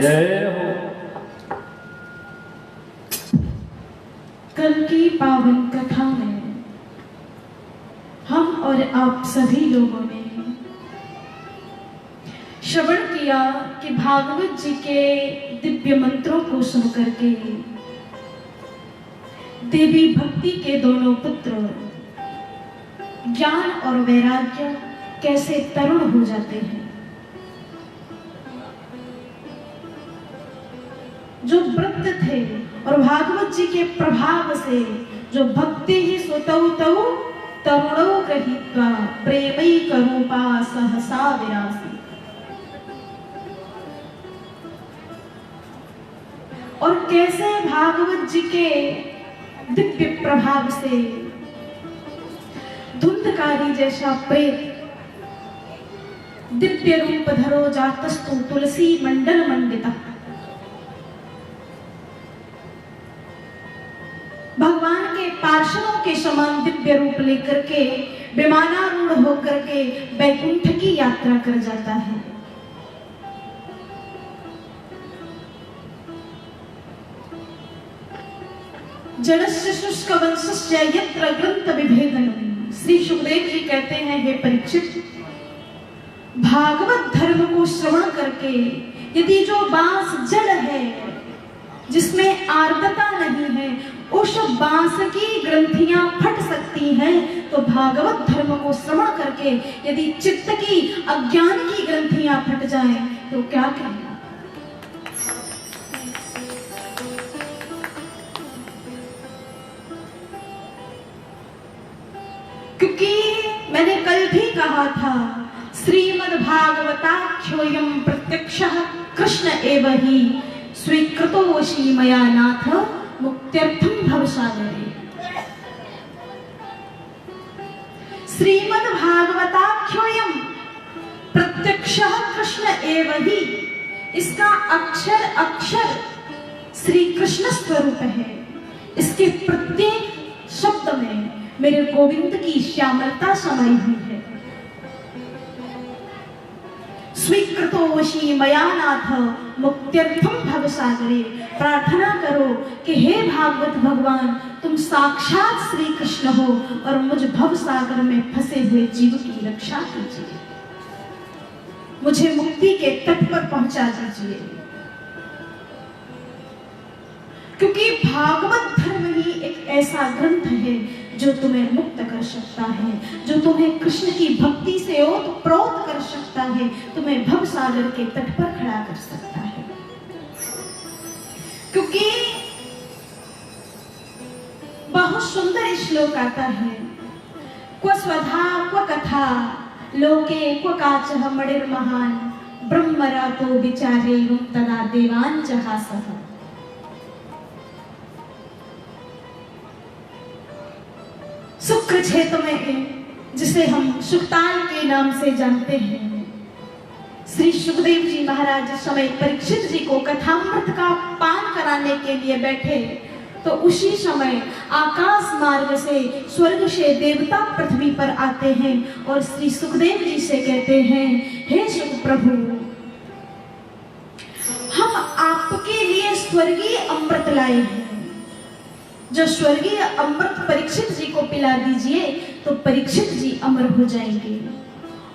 जय हो। कल की पावन कथा में हम और आप सभी लोगों ने श्रवण किया कि भागवत जी के दिव्य मंत्रों को सुनकर के देवी भक्ति के दोनों पुत्र ज्ञान और वैराग्य कैसे तरुण हो जाते हैं। जो व्रत थे और भागवत जी के प्रभाव से जो भक्ति ही सुतौ तौ तरुणौ गृहीत्वा प्रेमैक रूपा सहसा विरासी। और कैसे भागवत जी के दिव्य प्रभाव से धुंधकारी जैसा प्रेत दिव्य रूप धरो जातस्तु तुलसी मंडल मंडिता। भगवान के पार्षदों के समान दिव्य रूप लेकर के विमानारूढ़ होकर के वैकुंठ की यात्रा कर जाता है। जड़स्य शुष्क वंशस्य यत्र ग्रंथ विभेदनम्। श्री सुखदेव जी कहते हैं, हे परीक्षित, भागवत धर्म को श्रवण करके यदि जो बांस जड़ है जिसमें आर्द्रता नहीं है, उस बांस की ग्रंथियां फट सकती हैं, तो भागवत धर्म को श्रवण करके यदि चित्त की अज्ञान की ग्रंथियां फट जाएं तो क्या कहना। क्योंकि मैंने कल भी कहा था, श्रीमद्भागवताख्योऽयं प्रत्यक्षः कृष्ण एव हि स्वीकृतो वशी मया नाथ मुक्त्यर्थं भवसागरे। श्रीमद्भागवताख्योऽयं प्रत्यक्षः कृष्ण एव हि, इसका अक्षर अक्षर श्री कृष्ण स्वरूप है। इसके प्रत्येक शब्द में मेरे गोविंद की श्यामलता समाई हुई है। स्वीकृतो वशी मया नाथ मुक्त्यर्थम भवसागरे। प्रार्थना करो कि हे भागवत भगवान, तुम साक्षात श्री कृष्ण हो और मुझ भव सागर में फंसे हुए जीव की रक्षा कीजिए, मुझे मुक्ति के तट पर पहुंचा दीजिए। क्योंकि भागवत धर्म ही एक ऐसा ग्रंथ है जो तुम्हें मुक्त कर सकता है, जो तुम्हें कृष्ण की भक्ति से ओतप्रोत कर सकता है, तुम्हें भव सागर के तट पर खड़ा कर सकता है। क्योंकि बहुत सुंदर श्लोक आता है, क्व स्वधा क्व कथा लोके क्व काचः मणिर्महान् ब्रह्मरातो विचारेयुं तदा देवान् जहासः। शुक्र क्षेत्र में, जिसे हम सुक्तान के नाम से जानते हैं, श्री सुखदेव जी महाराज समय परीक्षित जी को कथामृत का पान कराने के लिए बैठे, तो उसी समय आकाश मार्ग से स्वर्ग से देवता पृथ्वी पर आते हैं और श्री सुखदेव जी से कहते हैं, हे सुख प्रभु, हम आपके लिए स्वर्गीय अमृत लाए हैं। जो स्वर्गीय अमृत परीक्षित जी को पिला दीजिए तो परीक्षित जी अमर हो जाएंगे,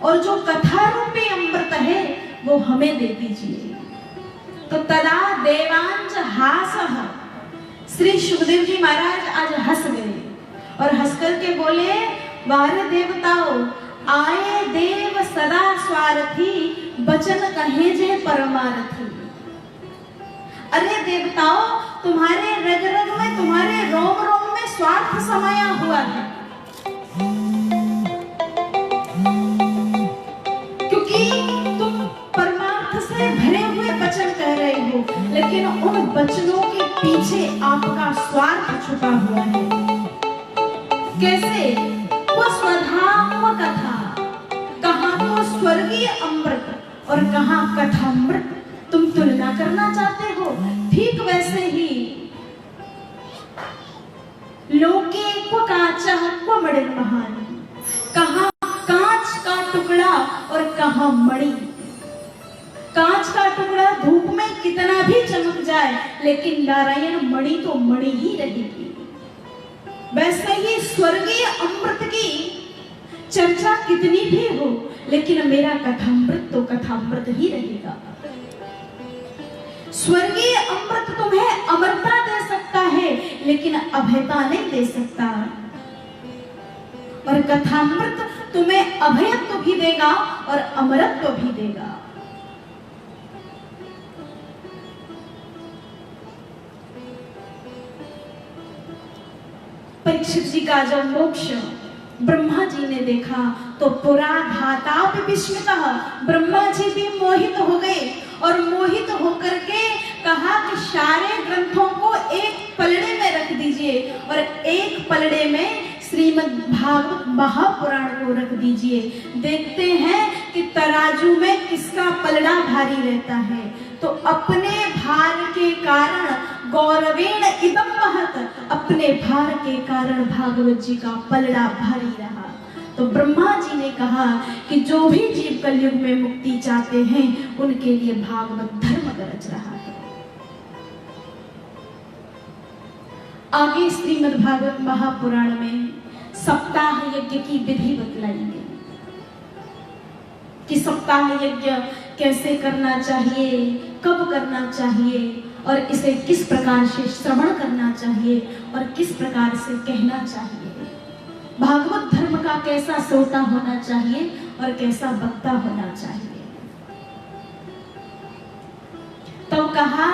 और जो कथा रूपी अमृत है वो हमें दे दीजिए। तो तदा देवांच हासः। श्री सुखदेव जी महाराज आज हंस गए और हंस करके बोले, वारे देवताओं, आए देव सदा स्वार्थी, वचन कहे जे परमार्थी। अरे देवताओं, तुम्हारे रग रग में, तुम्हारे रोम रोम में स्वार्थ समाया हुआ है। क्योंकि तुम परमार्थ से भरे हुए वचन कह रहे हो, लेकिन उन वचनों के पीछे आपका स्वार्थ छुपा हुआ है। कैसे? वो स्वधा वो कथा, कहाँ तो स्वर्गीय अमृत और कहाँ कथामृत। तुम तुलना करना चाहते हो, ठीक वैसे ही लोके क्व काचः क्व मणिर्महान्, कहाँ कांच का टुकड़ा और कहाँ मणि। कांच का टुकड़ा धूप में कितना भी चमक जाए, लेकिन नारायण मणि तो मणि ही रहेगी। वैसे ही स्वर्गीय अमृत की चर्चा कितनी भी हो, लेकिन मेरा कथामृत तो कथामृत ही रहेगा। स्वर्गीय अमृत तुम्हें अमरता दे सकता है, लेकिन अभयता नहीं दे सकता। और कथामृत तुम्हें अभयत्व भी देगा और अमरत्व भी देगा। परीक्षित जी का जब मोक्ष ब्रह्मा जी ने देखा तो पुरा धाता विस्मितः, ब्रह्मा जी भी मोहित हो गए और मोहित होकर के कहा कि सारे ग्रंथों को एक पलड़े में रख दीजिए और एक पलड़े में श्रीमद् भागवत महापुराण को रख दीजिए। देखते हैं कि तराजू में किसका पलड़ा भारी रहता है। तो अपने भार के कारण गौरवेण इदम महत, अपने भार के कारण भागवत जी का पलड़ा भारी रहा। तो ब्रह्मा जी ने कहा कि जो भी जीव कलयुग में मुक्ति चाहते हैं उनके लिए भागवत धर्म गरज रहा है। आगे श्रीमद् भागवत महापुराण में सप्ताह यज्ञ की विधि बतलाई गई कि सप्ताह यज्ञ कैसे करना चाहिए, कब करना चाहिए और इसे किस प्रकार से श्रवण करना चाहिए और किस प्रकार से कहना चाहिए। भागवत धर्म का कैसा श्रोता होना चाहिए और कैसा वक्ता होना चाहिए। तो कहा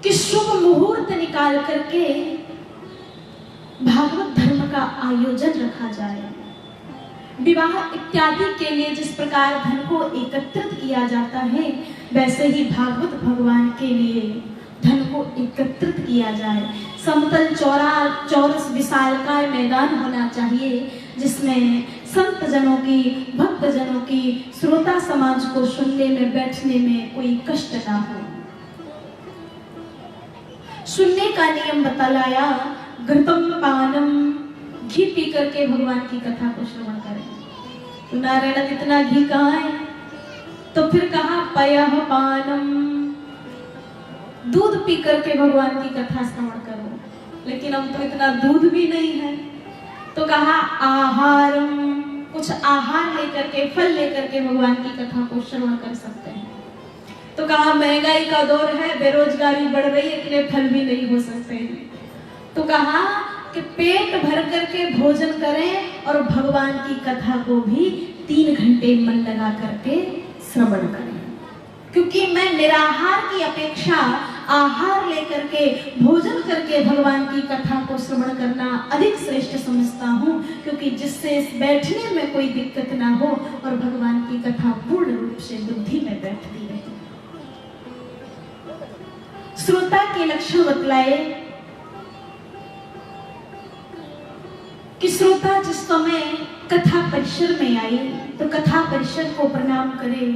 कि शुभ मुहूर्त निकाल करके भागवत धर्म का आयोजन रखा जाए। विवाह इत्यादि के लिए जिस प्रकार धन को एकत्रित किया जाता है, वैसे ही भागवत भगवान के लिए धन को एकत्रित किया जाए। समतल चौरस विशालकाय मैदान होना चाहिए, जिसमें संत जनों की, भक्त जनों की, श्रोता समाज को सुनने में, बैठने में कोई कष्ट ना हो। सुनने का नियम बतलाया, घृतम पानम, घी पी करके भगवान की कथा को श्रवण करें। तो नारायण इतना घी कहाँ है? तो फिर कहा पयः पानम, दूध पी करके भगवान की कथा श्रवण करो। लेकिन अब तो इतना दूध भी नहीं है। तो कहा आहारम, कुछ आहार लेकर के, फल लेकर के भगवान की कथा को श्रवण कर सकते हैं। तो कहा महंगाई का दौर है, बेरोजगारी बढ़ रही है, इतने फल भी नहीं हो सकते हैं। तो कहा कि पेट भर करके भोजन करें और भगवान की कथा को भी 3 घंटे मन लगा करके श्रवण करें। क्योंकि मैं निराहार की अपेक्षा आहार लेकर के, भोजन करके भगवान की कथा को श्रवण करना अधिक श्रेष्ठ समझता हूँ, क्योंकि जिससे बैठने में कोई दिक्कत ना हो और भगवान की कथा पूर्ण रूप से बुद्धि में बैठती रहे। श्रोता के लक्षण बतलाए कि श्रोता जिस समय कथा परिसर में आई तो कथा परिसर को प्रणाम करे,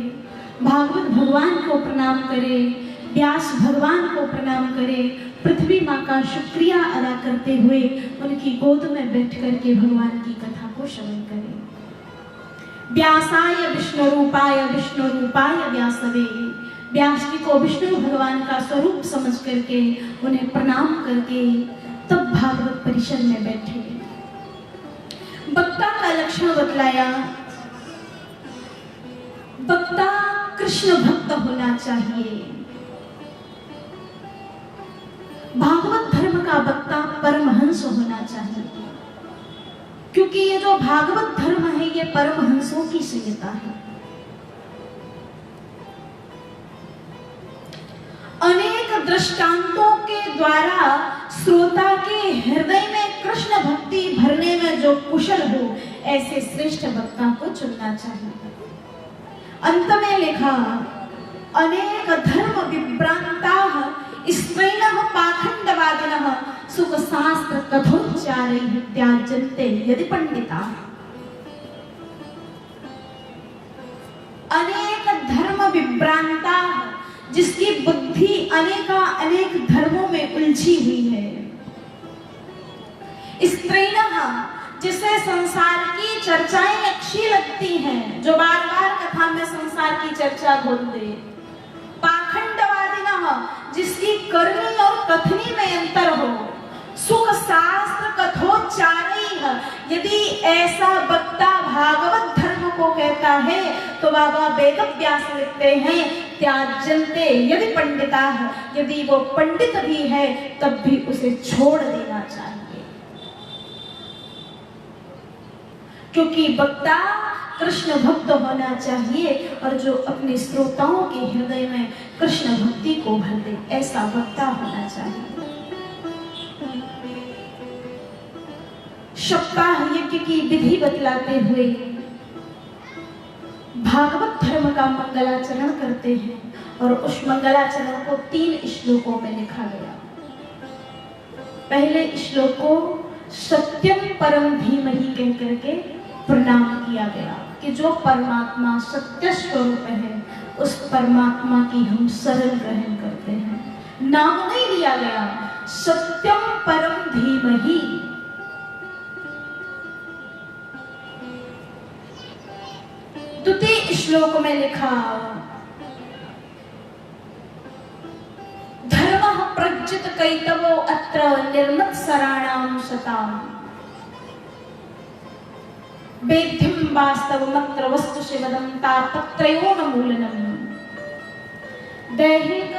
भागवत भगवान को प्रणाम करे, व्यास भगवान को प्रणाम करे, पृथ्वी माँ का शुक्रिया अदा करते हुए उनकी गोद में बैठ करके भगवान की कथा को श्रवण करे। व्यासाय विष्णु रूपाय व्यासवे, व्यास जी को विष्णु भगवान का स्वरूप समझ करके उन्हें प्रणाम करके तब भागवत परिसर में बैठे। वक्ता का लक्षण बतलाया, वक्ता कृष्ण भक्त होना चाहिए। भागवत धर्म का वक्ता परमहंस होना चाहिए, क्योंकि ये जो भागवत धर्म है ये परमहंसों की संहिता है। अनेक दृष्टांतों के द्वारा श्रोता के हृदय में कृष्ण भक्ति भरने में जो कुशल हो, ऐसे श्रेष्ठ वक्ता को चुनना चाहिए। अंत में लिखा, अनेक धर्म विभ्रांताः स्त्रैणः पाखंडवादिनः सुख शास्त्र कथोच्चारैः त्याज्यन्ते यदि पंडिताः। अनेक धर्म विभ्रांताः, जिसकी बुद्धि अनेक धर्मों में उलझी हुई है। स्त्रीणः, जिसे संसार की चर्चाएं अच्छी लगती हैं, जो बार बार कथा में संसार की चर्चा भूल दे। पाखंडवादिनः, जिसकी करनी और कथनी में अंतर हो, सुख शास्त्र कथोच्चारैः, यदि ऐसा वक्ता भागवत धर्म को कहता है तो बाबा वेदव्यास लिखते हैं त्याज्यन्ते यदि पंडिताः, यदि वो पंडित भी है तब भी उसे छोड़ देना चाहिए, क्योंकि वक्ता कृष्ण भक्त होना चाहिए और जो अपने श्रोताओं के हृदय में कृष्ण भक्ति को भर दे, ऐसा वक्ता होना चाहिए। सप्ताह यज्ञ की विधि बतलाते हुए भागवत धर्म का मंगलाचरण करते हैं और उस मंगलाचरण को 3 श्लोकों में लिखा गया। पहले श्लोक को सत्यम परम धीमहि कह करके प्रणाम किया गया कि जो परमात्मा सत्य स्वरूप है उस परमात्मा की हम शरण ग्रहण करते हैं। नाम नहीं लिया गया, सत्यम परम धीमहि। द्वितीय श्लोक में लिखा धर्मः प्रज्जित कैतवो अत्र निर्मत्सराणां शताम् वेद्यं वास्तवमत्र वस्तु शिवदं तापत्रयोन्मूलनम्। दैहिक,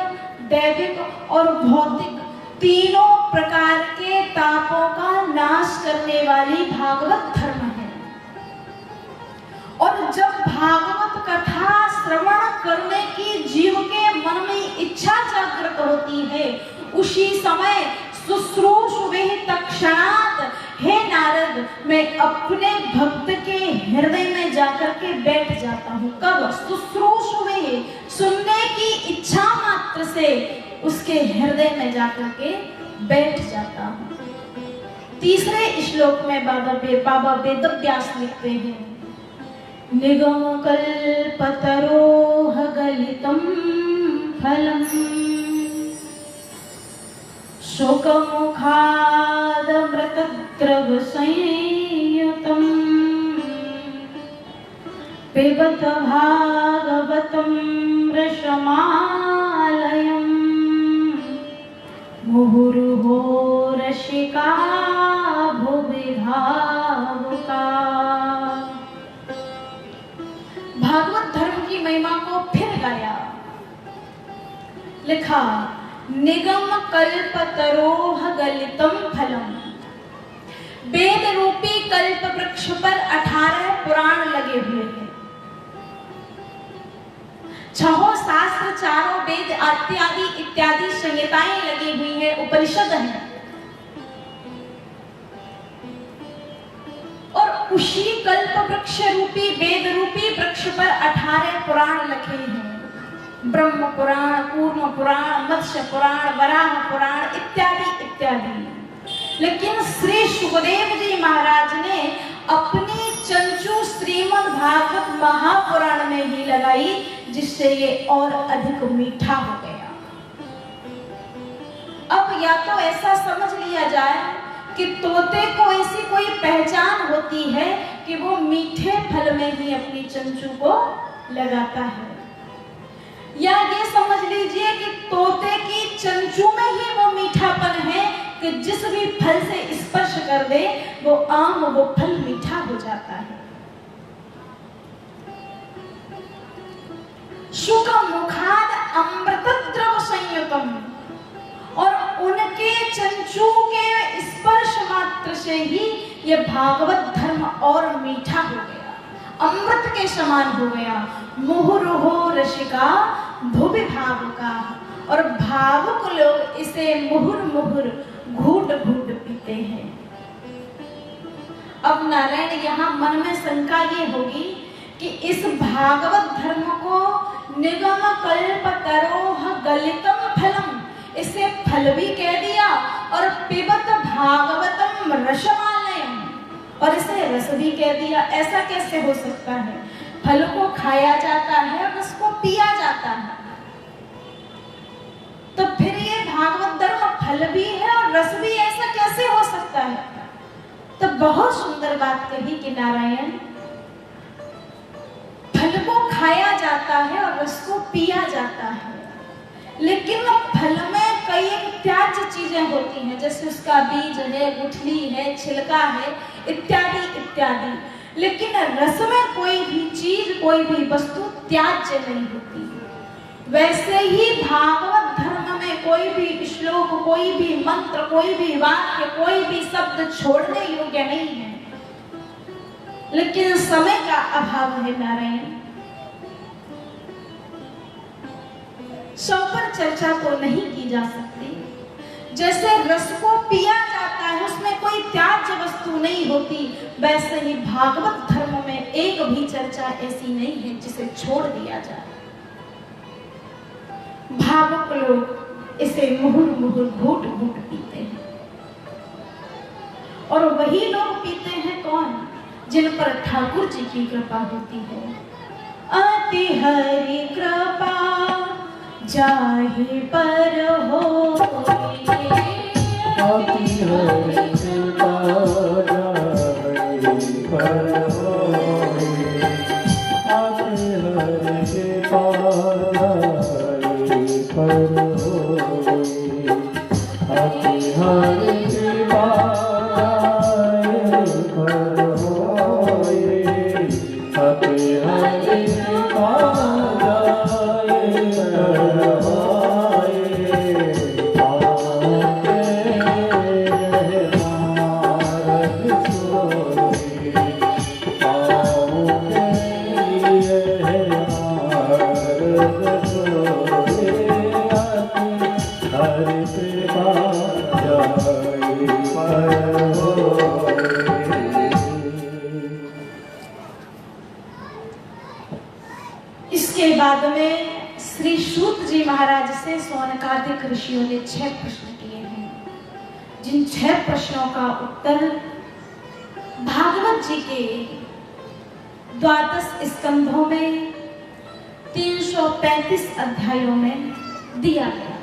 दैविक और भौतिक तीनों प्रकार के तापों का नाश करने वाली भागवत धर्म है। और जब भागवत कथा श्रवण करने की जीव के मन में इच्छा जागृत होती है, उसी समय शुश्रूषुवे तत्क्षणात्, हे नारद, मैं अपने भक्त के हृदय में जाकर के बैठ जाता हूँ। कब? शुश्रूषुवे, सुनने की इच्छा मात्र से उसके हृदय में जाकर के बैठ जाता हूँ। तीसरे श्लोक में बाबा वेदव्यास लिखते हैं निगम कल्पतरोह गलितं फलम् शोकमुखादमृतद्रव संयुतं पिबत भागवतं रसमालयम् मुहुर्मुहुः रसिका भुवि भावुका। भागवत धर्म की महिमा को फिर गाया, लिखा निगम कल्पतरोह गलितं फलम्। वेद रूपी कल्प वृक्ष पर 18 पुराण लगे हुए हैं। 6 शास्त्र, 4 वेद इत्यादि संहिताएं लगी हुई है, उपनिषद है। और उसी कल्प वृक्ष रूपी वेद रूपी वृक्ष पर 18 पुराण लिखे हैं। ब्रह्म पुराण, कूर्म पुराण, मत्स्य पुराण, वराह पुराण इत्यादि इत्यादि। लेकिन श्री सुखदेव जी महाराज ने अपनी चंचू श्रीमद् भागवत महापुराण में ही लगाई, जिससे ये और अधिक मीठा हो गया। अब या तो ऐसा समझ लिया जाए कि तोते को ऐसी कोई पहचान होती है कि वो मीठे फल में ही अपनी चंचू को लगाता है, या ये समझ लीजिए कि तोते की चंचू में ही वो मीठापन है कि जिस भी फल से स्पर्श कर दे वो आम, वो फल मीठा हो जाता है। शुक मुखाद अमृतद्रव संयुतम, और उनके चंचू के स्पर्श मात्र से ही ये भागवत धर्म और मीठा हो गया, अमृत के समान हो गया। मुहुर्मुहुः रसिका भुवि भावुका, और भावुक लोग इसे मुहुर्मुहुः घूट घूट पीते हैं। अब नारायण यहाँ मन में शंका ये होगी कि इस भागवत धर्म को निगम कल्पतरोह गलितं फलम्, इसे फल भी कह दिया और पिबत भागवतम रसमालयम्, और इसे रस भी कह दिया। ऐसा कैसे हो सकता है? फल को खाया जाता है, रस को पिया जाता है, तो फिर ये भागवत धर्म फल भी है और रस भी, ऐसा कैसे हो सकता है? तो बहुत सुंदर बात कही कि नारायण, फल को खाया जाता है और रस को पिया जाता है, लेकिन फल में कई एक त्याज्य चीजें होती हैं, जैसे उसका बीज है, गुठली है, छिलका है, इत्यादि इत्यादि। लेकिन रस में कोई भी चीज, कोई भी वस्तु त्याज्य नहीं होती। वैसे ही भागवत धर्म में कोई भी श्लोक, कोई भी मंत्र, कोई भी वाक्य, कोई भी शब्द छोड़ने योग्य नहीं है। लेकिन समय का अभाव है नारायण, सब पर चर्चा तो नहीं की जा सकती। जैसे रस को पिया जाता है, उसमें कोई त्याज्य वस्तु नहीं होती, वैसे ही भागवत धर्म में एक भी चर्चा ऐसी नहीं है जिसे छोड़ दिया जाए। भावुक लोग इसे मुहुर मुहुर घूट घूट पीते हैं, और वही लोग पीते हैं कौन? जिन पर ठाकुर जी की कृपा होती है। अति हरि कृपा जाहि पर हो, अति हरि कृपा जाहि पर होय, अति हरि कृपा जाहि पर होय, अति हरि कृपा जाहि पर होय, अति हरि कृपा जाहि पर होय। इसके बाद में श्री सूत जी महाराज से सौनकादिक ऋषियों ने 6 प्रश्न किए हैं, जिन 6 प्रश्नों का उत्तर भागवत जी के 12 स्कंधों में 335 अध्यायों में दिया गया,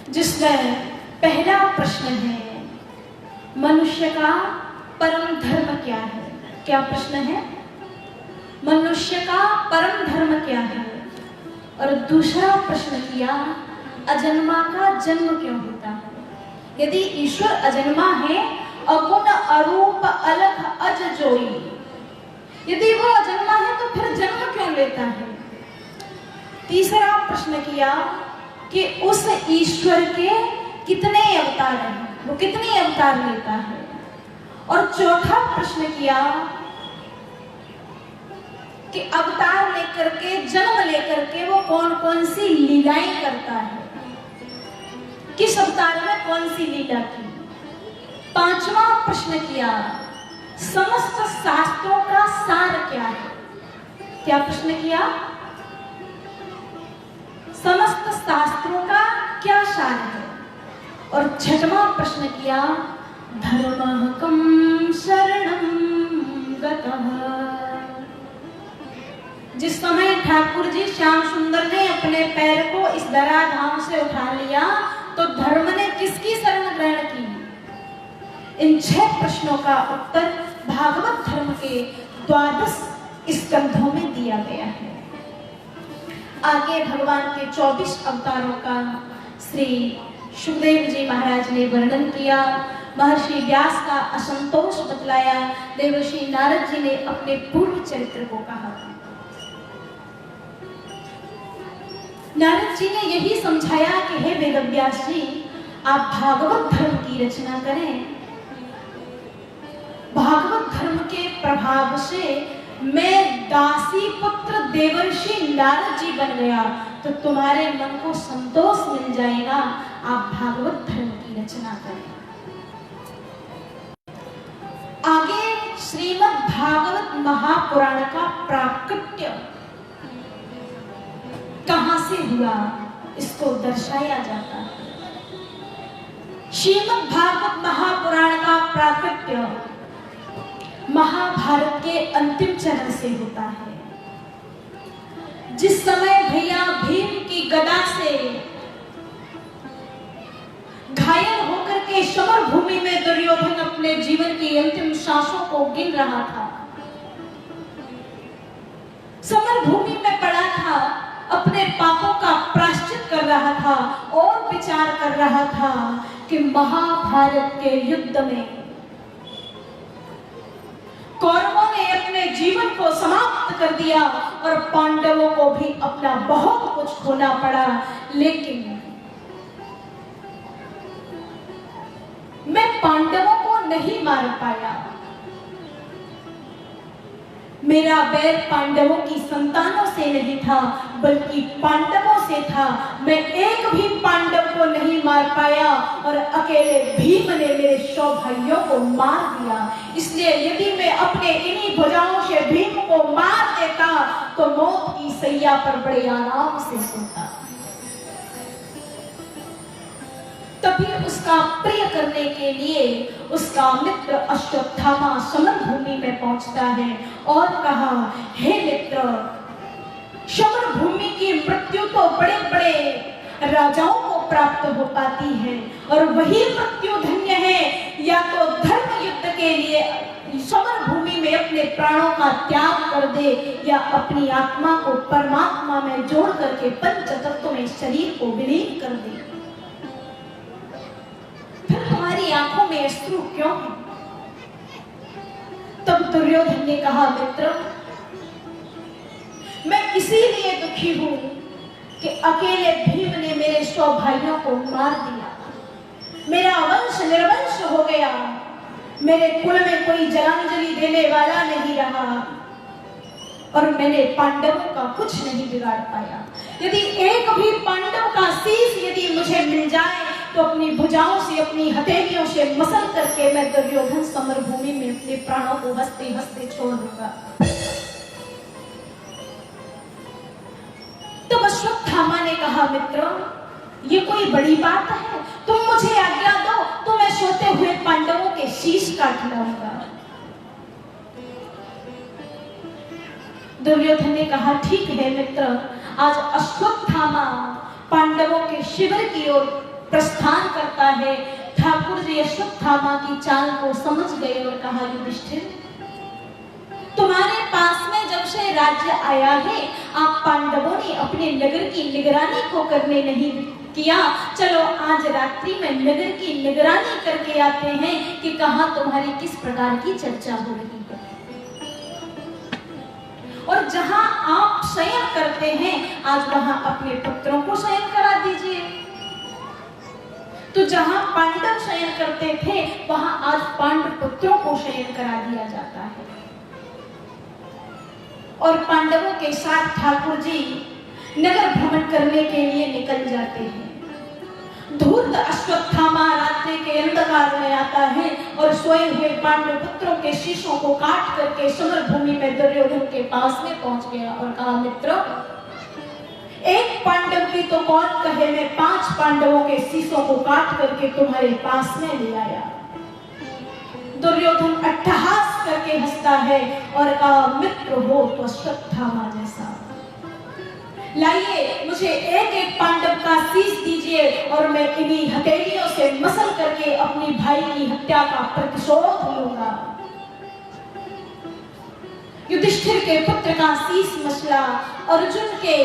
जिसमें पहला प्रश्न है मनुष्य का परम धर्म क्या है। क्या प्रश्न है? मनुष्य का परम धर्म क्या है। और दूसरा प्रश्न किया अजन्मा का जन्म क्यों होता है। यदि ईश्वर अजन्मा है, अगुण अरूप अलख अज जोई, यदि वो अजन्मा है तो फिर जन्म क्यों लेता है। तीसरा प्रश्न किया कि उस ईश्वर के कितने अवतार हैं, वो कितने अवतार लेता है। और चौथा प्रश्न किया कि अवतार लेकर के, जन्म लेकर के वो कौन कौन सी लीलाएं करता है, किस अवतार में कौन सी लीला की। पांचवा प्रश्न किया समस्त शास्त्रों का सार क्या है। क्या प्रश्न किया? समस्त शास्त्रों का क्या सार है। और छठवां प्रश्न किया धर्मः कं शरणं गतः। जिस समय ठाकुर जी श्याम सुंदर ने अपने पैर को इस धराधाम से उठा लिया तो धर्म ने किसकी शरण ग्रहण की। इन 6 प्रश्नों का उत्तर भागवत धर्म के 12 स्कंधों में दिया गया है। आगे भगवान के 24 अवतारों का श्री सुखदेव जी महाराज ने वर्णन किया। महर्षि व्यास का असंतोष बतलाया। देवर्षि नारद जी ने अपने पूर्व चरित्र को कहा। नारद जी ने यही समझाया कि हे वेदव्यास जी, आप भागवत धर्म की रचना करें। भागवत धर्म के प्रभाव से मैं दासी पुत्र देवर्षि नारद जी बन गया तो तुम्हारे मन को संतोष मिल जाएगा। आप भागवत धर्म की रचना करें। आगे श्रीमद् भागवत महापुराण का प्राकट्य कहां से हुआ इसको दर्शाया जाता है। श्रीमद् भागवत महापुराण का प्राकट्य महाभारत के अंतिम चरण से होता है। जिस समय भैया भीम की गदा से घायल होकर के समर भूमि में दुर्योधन अपने जीवन की अंतिम सांसों को गिन रहा था, समर भूमि में पड़ा था, अपने पापों का प्रायश्चित कर रहा था और विचार कर रहा था कि महाभारत के युद्ध में कौरवों ने अपने जीवन को समाप्त कर दिया और पांडवों को भी अपना बहुत कुछ खोना पड़ा, लेकिन मैं पांडवों को नहीं मार पाया। मेरा बैर पांडवों की संतानों से नहीं था, बल्कि पांडवों से था। मैं एक भी पांडव को नहीं मार पाया और अकेले भीम ने मेरे 100 भाइयों को मार दिया। इसलिए यदि मैं अपने इन्हीं भुजाओं से भीम को मार देता तो मौत की सैया पर बड़े आराम से सोता। तभी उसका प्रिय करने के लिए उसका मित्र अश्वत्थामा समर भूमि में पहुंचता है और कहा, हे मित्र, समर भूमि की मृत्यु तो बड़े बड़े राजाओं को प्राप्त हो पाती है और वही मृत्यु धन्य है या तो धर्म युद्ध के लिए समर भूमि में अपने प्राणों का त्याग कर दे या अपनी आत्मा को परमात्मा में जोड़ करके पंचतत्व में शरीर को विलीन कर दे। फिर तुम्हारी आंखों में अश्रु क्यों है? तब दुर्योधन ने कहा, मित्र, मैं इसीलिए दुखी हूं कि अकेले भीम ने मेरे 100 भाइयों को मार दिया। मेरा वंश निर्वंश हो गया, मेरे कुल में कोई जलांजलि देने वाला नहीं रहा और मैंने पांडवों का कुछ नहीं बिगाड़ पाया। यदि एक भी पांडव का शीश यदि मुझे मिल जाए तो अपनी भुजाओं से, अपनी हथेलियों से मसल करके मैं दुर्योधन समर भूमि में अपने प्राणों को हंसते हंसते छोड़ दूंगा। तो अश्वत्थामा ने कहा, मित्र, ये कोई बड़ी बात है? तुम मुझे आज्ञा दो तो मैं सोते हुए पांडवों के शीश काट लाऊंगा। दुर्योधन ने कहा, ठीक है मित्र। आज अश्वत्थामा पांडवों के शिविर की ओर प्रस्थान करता है। ठाकुर जी अश्वत्थामा की चाल को समझ गए और कहा, युधिष्ठिर, तुम्हारे पास में जब से राज्य आया है, आप पांडवों ने अपने नगर की निगरानी को करने नहीं किया। चलो आज रात्रि में नगर की निगरानी करके आते हैं कि कहां तुम्हारी किस प्रकार की चर्चा हो रही है और जहां आप शयन करते हैं आज वहां अपने पुत्रों को शयन करा दीजिए। तो जहां पांडव शयन करते थे वहां आज पांडव पुत्रों को शयन करा दिया जाता है और पांडवों के साथ ठाकुर जी नगर भ्रमण करने के लिए निकल जाते हैं। धूर्त अश्वत्थामा रात्रि के अंधकार में आता है और सोए हुए पांडव पुत्रों के शीशों को काट करके समर भूमि में दुर्योधन के पास में पहुंच गया और कहा, मित्र, एक पांडव की तो कौन कहे, मैं 5 पांडवों के शीशों को काट करके तुम्हारे पास में ले आया। दुर्योधन अट्टहास करके हंसता है और कहा, मित्र हो तो अश्वत्थामा जैसा, लाइए मुझे एक एक पांडव का शीश दीजिए और मैं इन्हीं हथेलियों से मसल करके अपनी भाई की हत्या का प्रतिशोध लूंगा। युधिष्ठिर के पुत्र का शीश मसला, अर्जुन के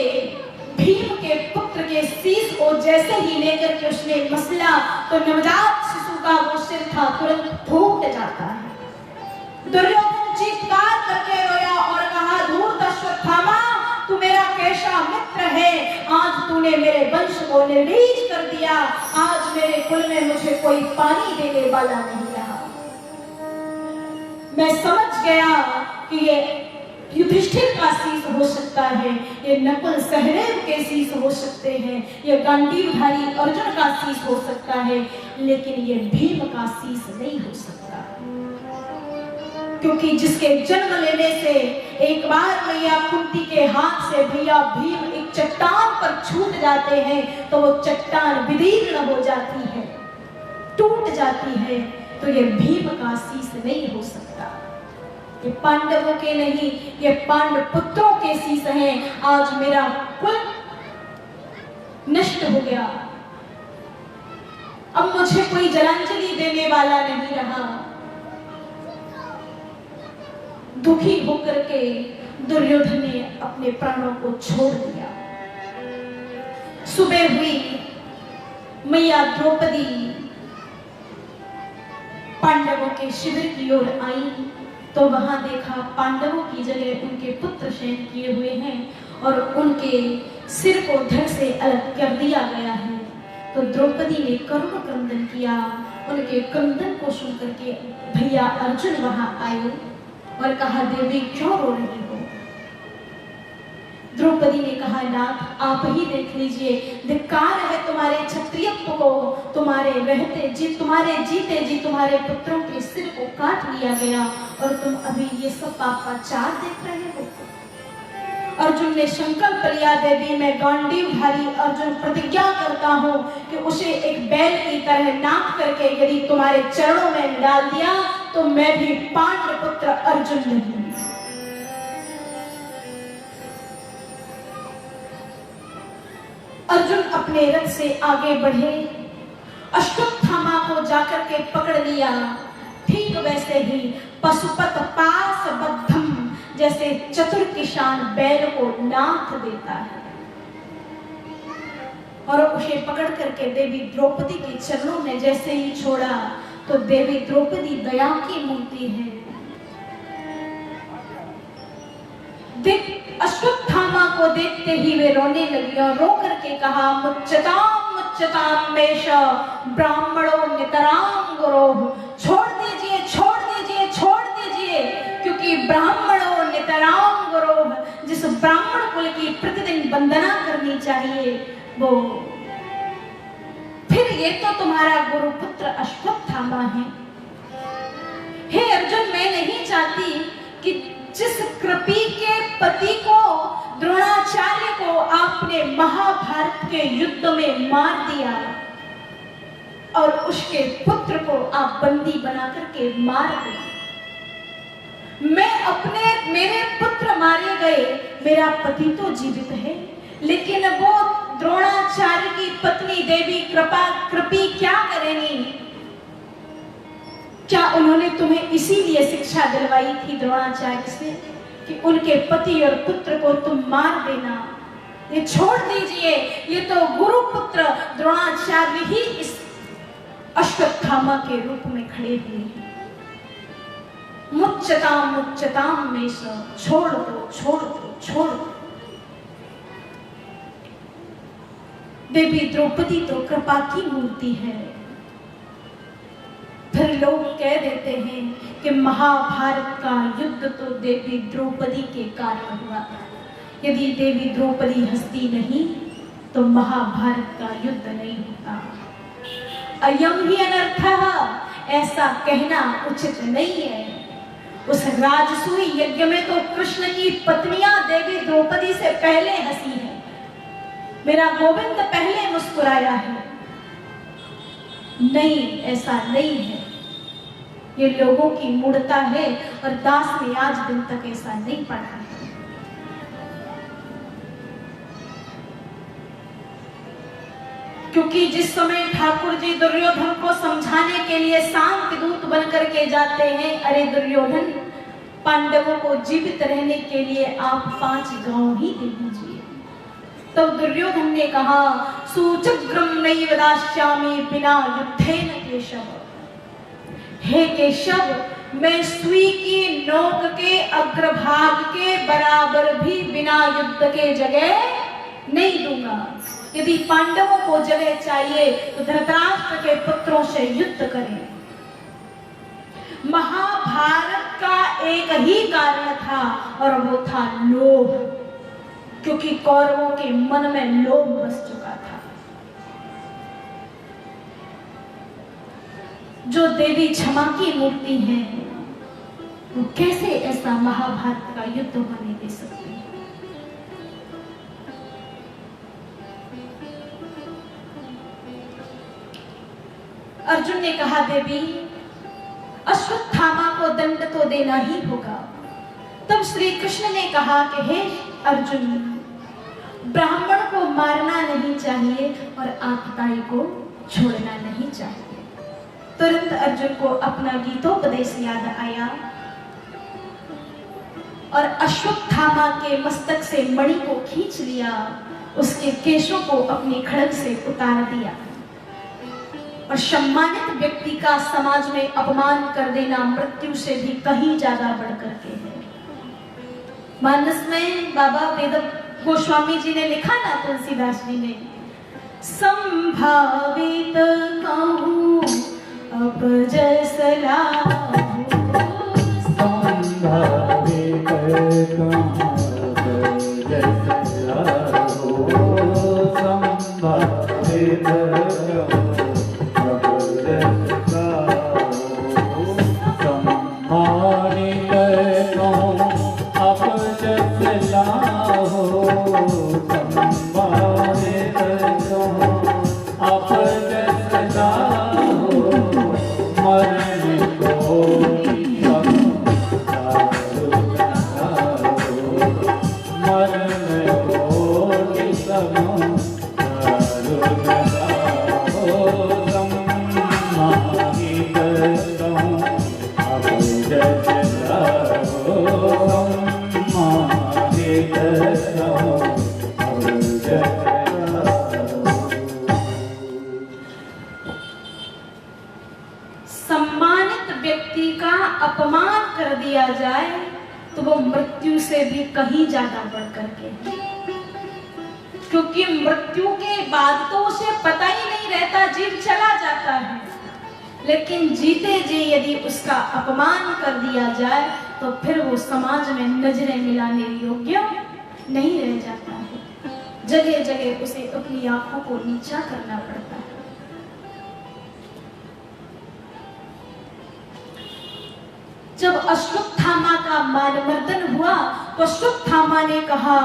भीम के पुत्र के शीश को जैसे ही लेकर के उसने मसला तो नवजात शिशु का वो सिर था तुरंत फूट जाता है। दुर्योधन चीत्कार करके रोया और कहा, धूर्त अश्वत्थामा, तू मेरा कैसा मित्र है, आज तूने मेरे वंश को निर्वीज कर दिया। आज मेरे कुल में मुझे कोई पानी देने वाला नहीं रहा। मैं समझ गया कि ये युधिष्ठिर का शीश हो सकता है, ये नकुल सहदेव के शीश हो सकते हैं, ये गांडीवधारी अर्जुन का शीश हो सकता है, लेकिन ये भीम का शीश नहीं हो सकता। क्योंकि जिसके जन्म लेने से एक बार मैया कुंती के हाथ से भैया भीम एक चट्टान पर छूट जाते हैं तो वो चट्टान विदीर्ण हो जाती है, टूट जाती है, तो ये भीम का शीश नहीं हो सकता। ये पांडवों के नहीं, ये पांडव पुत्रों के शीश हैं। आज मेरा कुल नष्ट हो गया, अब मुझे कोई जलांजलि देने वाला नहीं रहा। दुखी होकर के दुर्योधन ने अपने प्राणों को छोड़ दिया। सुबह हुई, मैया द्रौपदी पांडवों के शिविर की ओर आई तो वहां देखा पांडवों की जगह उनके पुत्र शयन किए हुए हैं और उनके सिर को धड़ से अलग कर दिया गया है। तो द्रौपदी ने करुण क्रंदन किया। उनके क्रंदन को सुनकर के भैया अर्जुन वहां आए और कहा, देवी क्यों रो रही हो? द्रौपदी ने कहा, नाथ आप ही देख लीजिए, धिक्कार है तुम्हारे क्षत्रियत्व को, तुम्हारे रहते जी, तुम्हारे जीते जी तुम्हारे पुत्रों के सिर को काट लिया गया और तुम अभी ये सब पापाचार देख रहे हो। अर्जुन ने संकल्प लिया, देवी मैं गांडीवधारी अर्जुन प्रतिज्ञा करता हूँ कि उसे एक बैल की तरह नाप करके यदि तुम्हारे चरणों में डाल दिया तो मैं भी पांडव पुत्र अर्जुन नहीं। अर्जुन अपने रथ से आगे बढ़े, अश्वत्थामा को जाकर के पकड़ लिया। ठीक वैसे ही पशुपत पास बद्धम, जैसे चतुर किसान बैल को नाथ देता है और उसे पकड़ करके देवी द्रौपदी के चरणों में जैसे ही छोड़ा तो देवी द्रौपदी दया की मूर्ति है। अश्वत्थामा को देखते ही वे रोने लगी और रो करके कहा, मुच्चताम मुच्चताम मेष ब्राह्मणों नितराम गुरोह, छोड़ दीजिए छोड़ दीजिए छोड़ दीजिए, क्योंकि ब्राह्मणों नितराम गुरोह, जिस ब्राह्मण कुल की प्रतिदिन वंदना करनी चाहिए वो फिर ये तो तुम्हारा गुरुपुत्र अश्वत्थामा है। हे अर्जुन, मैं नहीं चाहती कि जिस कृपी के पति को द्रोणाचार्य को आपने महाभारत के युद्ध में मार दिया और उसके पुत्र को आप बंदी बना करके मार दिया। मेरे पुत्र मारे गए, मेरा पति तो जीवित है, लेकिन वो द्रोणाचार्य की पत्नी देवी कृपी क्या करेंगी? क्या उन्होंने तुम्हें इसीलिए शिक्षा दिलवाई थी द्रोणाचार्य से कि उनके पति और पुत्र को तुम मार देना? ये छोड़ दीजिए, ये तो गुरुपुत्र द्रोणाचार्य ही इस अश्वत्थामा के रूप में खड़े हुए हैं। मुच्चताम में से छोड़ दो छोड़ दो छोड़ दो। देवी द्रौपदी तो कृपा की मूर्ति है। फिर लोग कह देते हैं कि महाभारत का युद्ध तो देवी द्रौपदी के कारण हुआ था। यदि देवी द्रौपदी हंसती नहीं तो महाभारत का युद्ध नहीं होता। अयम ही अनर्थः, ऐसा कहना उचित नहीं है। उस राजसूय यज्ञ में तो कृष्ण की पत्नियां देवी द्रौपदी से पहले हंसी है। मेरा गोविंद पहले मुस्कुराया है। नहीं, ऐसा नहीं है। ये लोगों की मूढ़ता है और दास ने आज दिन तक ऐसा नहीं पढ़ा है। क्योंकि जिस समय ठाकुर जी दुर्योधन को समझाने के लिए शांति दूत बन करके जाते हैं, अरे दुर्योधन, पांडवों को जीवित रहने के लिए आप 5 गांव ही दे दीजिए। तब तो दुर्योधन ने कहा, सूचग्रम नैव दास्यामि बिना युद्धेन केशव। हे केशव, मैं सुई की नोक के अग्रभाग के बराबर भी बिना युद्ध के जगह नहीं दूंगा। यदि पांडवों को जगह चाहिए तो धृतराष्ट्र के पुत्रों से युद्ध करें। महाभारत का एक ही कारण था और वो था लोभ, क्योंकि कौरवों के मन में लोभ बस चुका था। जो देवी क्षमा की मूर्ति है वो कैसे ऐसा महाभारत का युद्ध होने दे सकती है? अर्जुन ने कहा, देवी अश्वत्थामा को दंड तो देना ही होगा। तब श्री कृष्ण ने कहा कि हे अर्जुन, ब्राह्मण को मारना नहीं चाहिए और आतताई को छोड़ना नहीं चाहिए। तुरंत अर्जुन को अपना गीतोपदेश याद आया। और अश्वत्थामा के मस्तक से मणि को खींच लिया, उसके केशों को अपने खड़ग से उतार दिया। और सम्मानित व्यक्ति का समाज में अपमान कर देना मृत्यु से भी कहीं ज्यादा बढ़ करके है। मानस में बाबा वेद गोस्वामी जी ने लिखा ना, तुलसीदास जी ने, संभावित कहूँ अपजस लाहू, संभावित कहूँ अपजस लाहू, संभावित अपमान कर दिया जाए तो वो मृत्यु से भी कहीं ज्यादा बढ़ करके, क्योंकि मृत्यु के बाद तो उसे पता ही नहीं रहता, जीव चला जाता है, लेकिन जीते जी यदि उसका अपमान कर दिया जाए तो फिर वो समाज में नजरें मिलाने योग्य नहीं रह जाता है। जगह जगह उसे अपनी आंखों को नीचा करना पड़ता है। जब अश्वत्थामा का मानमर्दन हुआ तो अश्वत्थामा ने कहा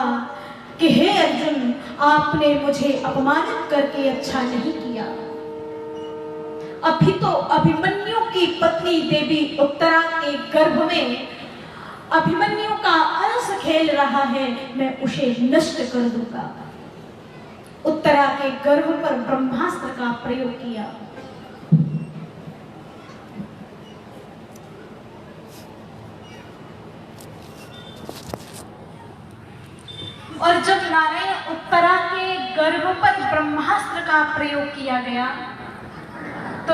कि हे अर्जुन, आपने मुझे अपमानित करके अच्छा नहीं किया। अभी तो अभिमन्यु की पत्नी देवी उत्तरा के गर्भ में अभिमन्यु का अंश खेल रहा है, मैं उसे नष्ट कर दूंगा। उत्तरा के गर्भ पर ब्रह्मास्त्र का प्रयोग किया। और जब नारायण उत्तरा के गर्भ पर ब्रह्मास्त्र का प्रयोग किया गया तो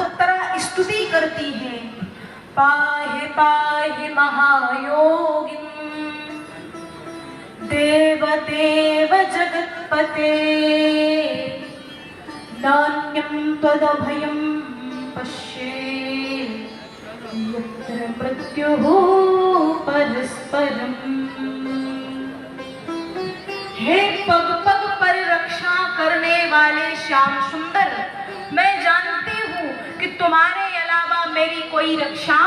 उत्तरा स्तुति करती है, पाहि पाहि महायोगिन देवदेव जगत्पते, नान्यं त्वदभयं पश्ये यत्र मृत्युः परस्परम्। हे पग पग पर रक्षा करने वाले श्याम सुंदर, मैं जानती हूँ कि तुम्हारे अलावा मेरी कोई रक्षा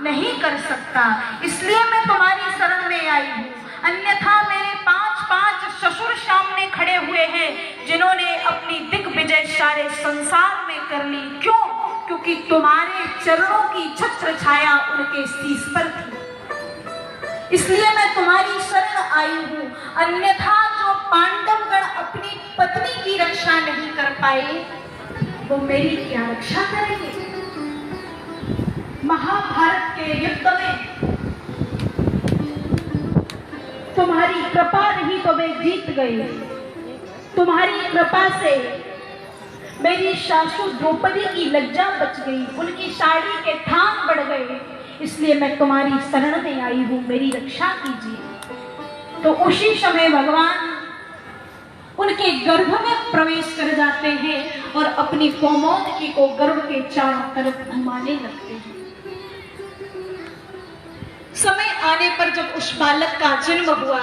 नहीं कर सकता, इसलिए मैं तुम्हारी शरण में आई हूँ। अन्यथा मेरे 5 ससुर सामने खड़े हुए हैं जिन्होंने अपनी दिग्विजय सारे संसार में कर ली। क्यों? क्योंकि तुम्हारे चरणों की छत्र छाया उनके शीश पर थी, इसलिए मैं तुम्हारी शरण आई हूँ। अन्यथा जो पांडवगण अपनी पत्नी की रक्षा नहीं कर पाए वो मेरी क्या रक्षा करेंगे। महाभारत के युद्ध में तुम्हारी कृपा रही तो वे जीत गए। तुम्हारी कृपा से मेरी सासू द्रौपदी की लज्जा बच गई, उनकी साड़ी के थान बढ़ गए, इसलिए मैं तुम्हारी शरण में आई हूँ, मेरी रक्षा कीजिए। तो उसी समय भगवान उनके गर्भ में प्रवेश कर जाते हैं और अपनी कौमोदकी को गर्भ के चारों तरफ घुमाने लगते हैं। समय आने पर जब उस बालक का जन्म हुआ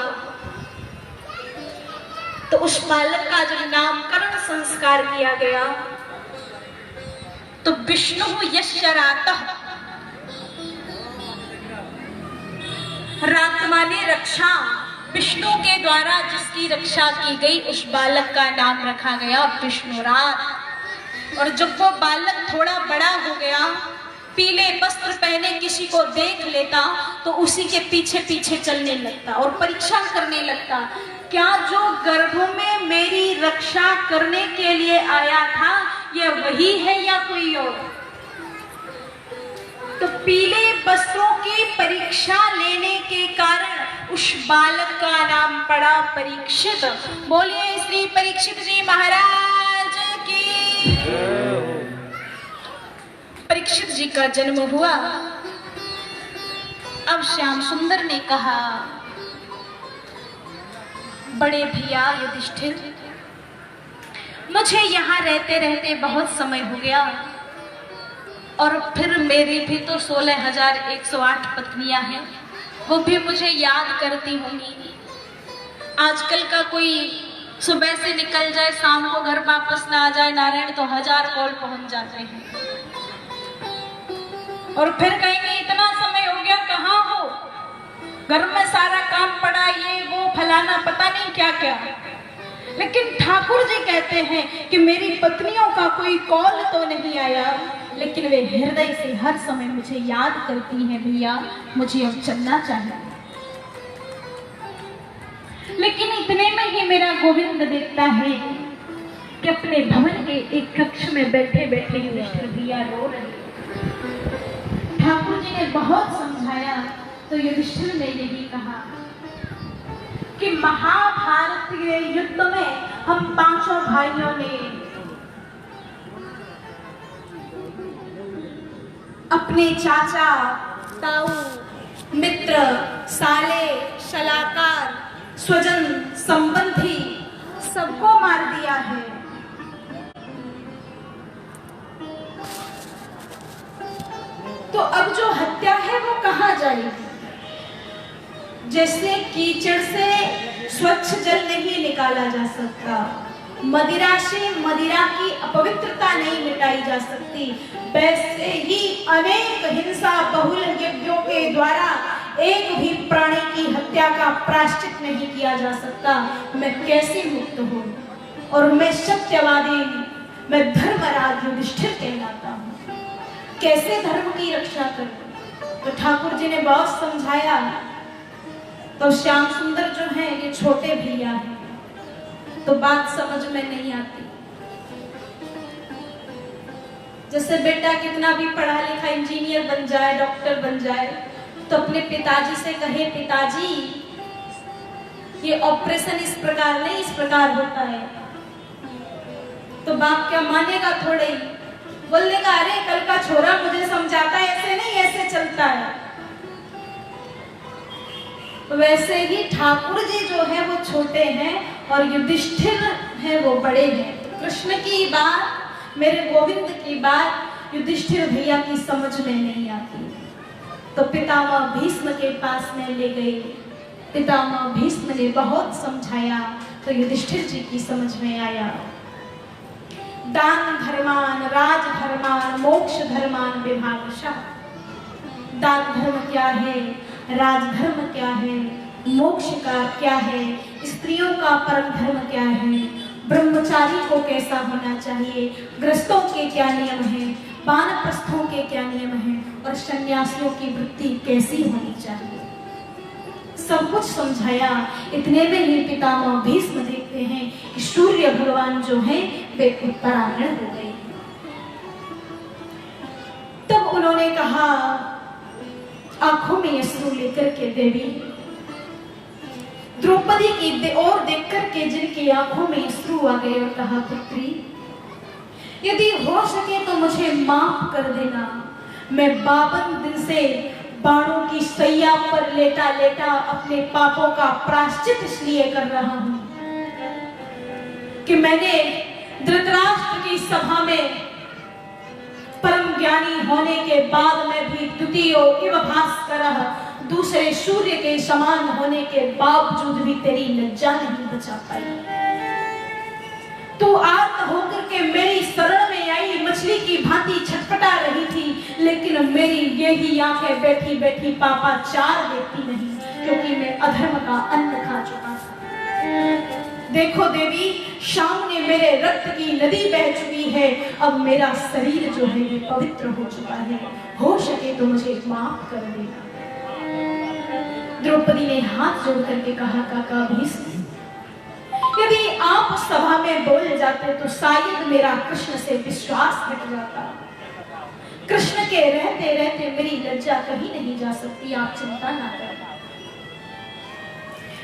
तो उस बालक का जब नामकरण संस्कार किया गया तो विष्णु यस्य रातः, रात माने रक्षा, विष्णु के द्वारा जिसकी रक्षा की गई उस बालक का नाम रखा गया विष्णुरात। और जब वो बालक थोड़ा बड़ा हो गया, पीले वस्त्र पहने किसी को देख लेता तो उसी के पीछे पीछे चलने लगता और परीक्षा करने लगता, क्या जो गर्भ में मेरी रक्षा करने के लिए आया था ये वही है या कोई और। तो पीले वस्त्रों की परीक्षा लेने के कारण उस बालक का नाम पड़ा परीक्षित। बोलिए श्री परीक्षित जी महाराज की। परीक्षित जी का जन्म हुआ। अब श्याम सुंदर ने कहा, बड़े भैया युधिष्ठिर, मुझे यहाँ रहते रहते बहुत समय हो गया और फिर मेरी भी तो 16,108 पत्नियां हैं, वो भी मुझे याद करती होंगी। आजकल का कोई सुबह से निकल जाए, शाम को घर वापस ना आ जाए नारायण, तो 1000 कॉल पहुंच जाते हैं और फिर कहेंगे इतना समय हो गया कहाँ हो, घर में सारा काम पड़ा, ये वो फलाना पता नहीं क्या क्या। लेकिन ठाकुर जी कहते हैं कि मेरी पत्नियों का कोई कॉल तो नहीं आया, लेकिन वे हृदय से हर समय मुझे याद करती हैं, भैया मुझे अब चलना चाहिए। लेकिन इतने में ही मेरा गोविंद देखता है कि अपने भवन के एक कक्ष में बैठे बैठे युधिष्ठिर भैया रो रहे। ठाकुर जी ने बहुत समझाया तो युधिष्ठिर ने यही कहा कि महाभारत के युद्ध में हम पांचों भाइयों ने अपने चाचा, ताऊ, मित्र, साले, सलाहकार, स्वजन, संबंधी सबको मार दिया है। तो अब जो हत्या है वो कहाँ जाएगी? जैसे कीचड़ से स्वच्छ जल नहीं निकाला जा सकता, मदिरा से मदिरा की अपवित्रता नहीं मिटाई जा सकती, वैसे ही अनेक हिंसा बहुल यज्ञों के द्वारा एक भी प्राणी की हत्या का प्रायश्चित नहीं किया जा सकता। मैं कैसे मुक्त हूँ? और मैं सत्यवादी, मैं धर्मराज युधिष्ठिर कहलाता हूँ, कैसे धर्म की रक्षा करूं? तो ठाकुर जी ने बहुत समझाया। तो श्याम सुंदर जो है ये छोटे भैया हैं, तो बात समझ में नहीं आती। जैसे बेटा कितना भी पढ़ा लिखा इंजीनियर बन जाए, डॉक्टर बन जाए, तो अपने पिताजी से कहे पिताजी ये ऑपरेशन इस प्रकार नहीं इस प्रकार होता है, तो बाप क्या मानेगा? थोड़े ही बोलने का, अरे कल का छोरा मुझे समझाता है ऐसे नहीं ऐसे चलता है। वैसे ही ठाकुर जी जो है वो छोटे हैं और युधिष्ठिर है वो बड़े हैं। कृष्ण की बात, मेरे गोविंद की बात युधिष्ठिर भैया की समझ में नहीं आती। तो पितामह भीष्म के पास में ले गए। पितामह भीष्म ने बहुत समझाया तो युधिष्ठिर जी की समझ में आया। दान धर्मान, राज धर्मान, मोक्ष धर्मान विभागशः। दान धर्म क्या है, राजधर्म क्या है, मोक्ष का क्या है, स्त्रियों का परम धर्म क्या है, ब्रह्मचारी को कैसा होना चाहिए, गृहस्थों के क्या नियम हैं, वानप्रस्थों के क्या नियम हैं और सन्यासियों की वृत्ति कैसी होनी चाहिए, सब कुछ समझाया। इतने में ही पितामह भीष्म देखते हैं कि सूर्य भगवान जो है वे उत्तरायण हो गए। तब उन्होंने कहा, आंखों में अश्रु लेकर के देवी द्रौपदी की ओर देख करके जिनकी आंखों में अश्रु आ गए और कहा, पुत्री यदि हो सके तो मुझे माफ कर देना। मैं 52 दिन से बाणों की सैया पर लेटा लेटा अपने पापों का प्रायश्चित इसलिए कर रहा हूं कि मैंने धृतराष्ट्र की सभा में परम ज्ञानी होने के बाद में भी द्वितीय इव भास्करः, दूसरे सूर्य के समान होने के बावजूद भी तेरी लज्जा नहीं बचा पाई। तू आर्त होकर के मेरी शरण में आई, मछली की भांति छटपटा रही थी, लेकिन मेरी यही आंखें बैठी बैठी पापा चार देखती नहीं, क्योंकि मैं अधर्म का अन्न खा चुका था। देखो देवी, सामने मेरे रक्त की नदी बह चुकी है, अब मेरा शरीर जो है ये पवित्र हो चुका है, हो सके तो मुझे माफ कर देना। द्रौपदी ने हाथ जोड़ करके कहा, काका भीष्म, यदि आप सभा में बोल जाते तो शायद मेरा कृष्ण से विश्वास हट जाता, कृष्ण के रहते रहते मेरी लज्जा कहीं नहीं जा सकती, आप चिंता ना करें।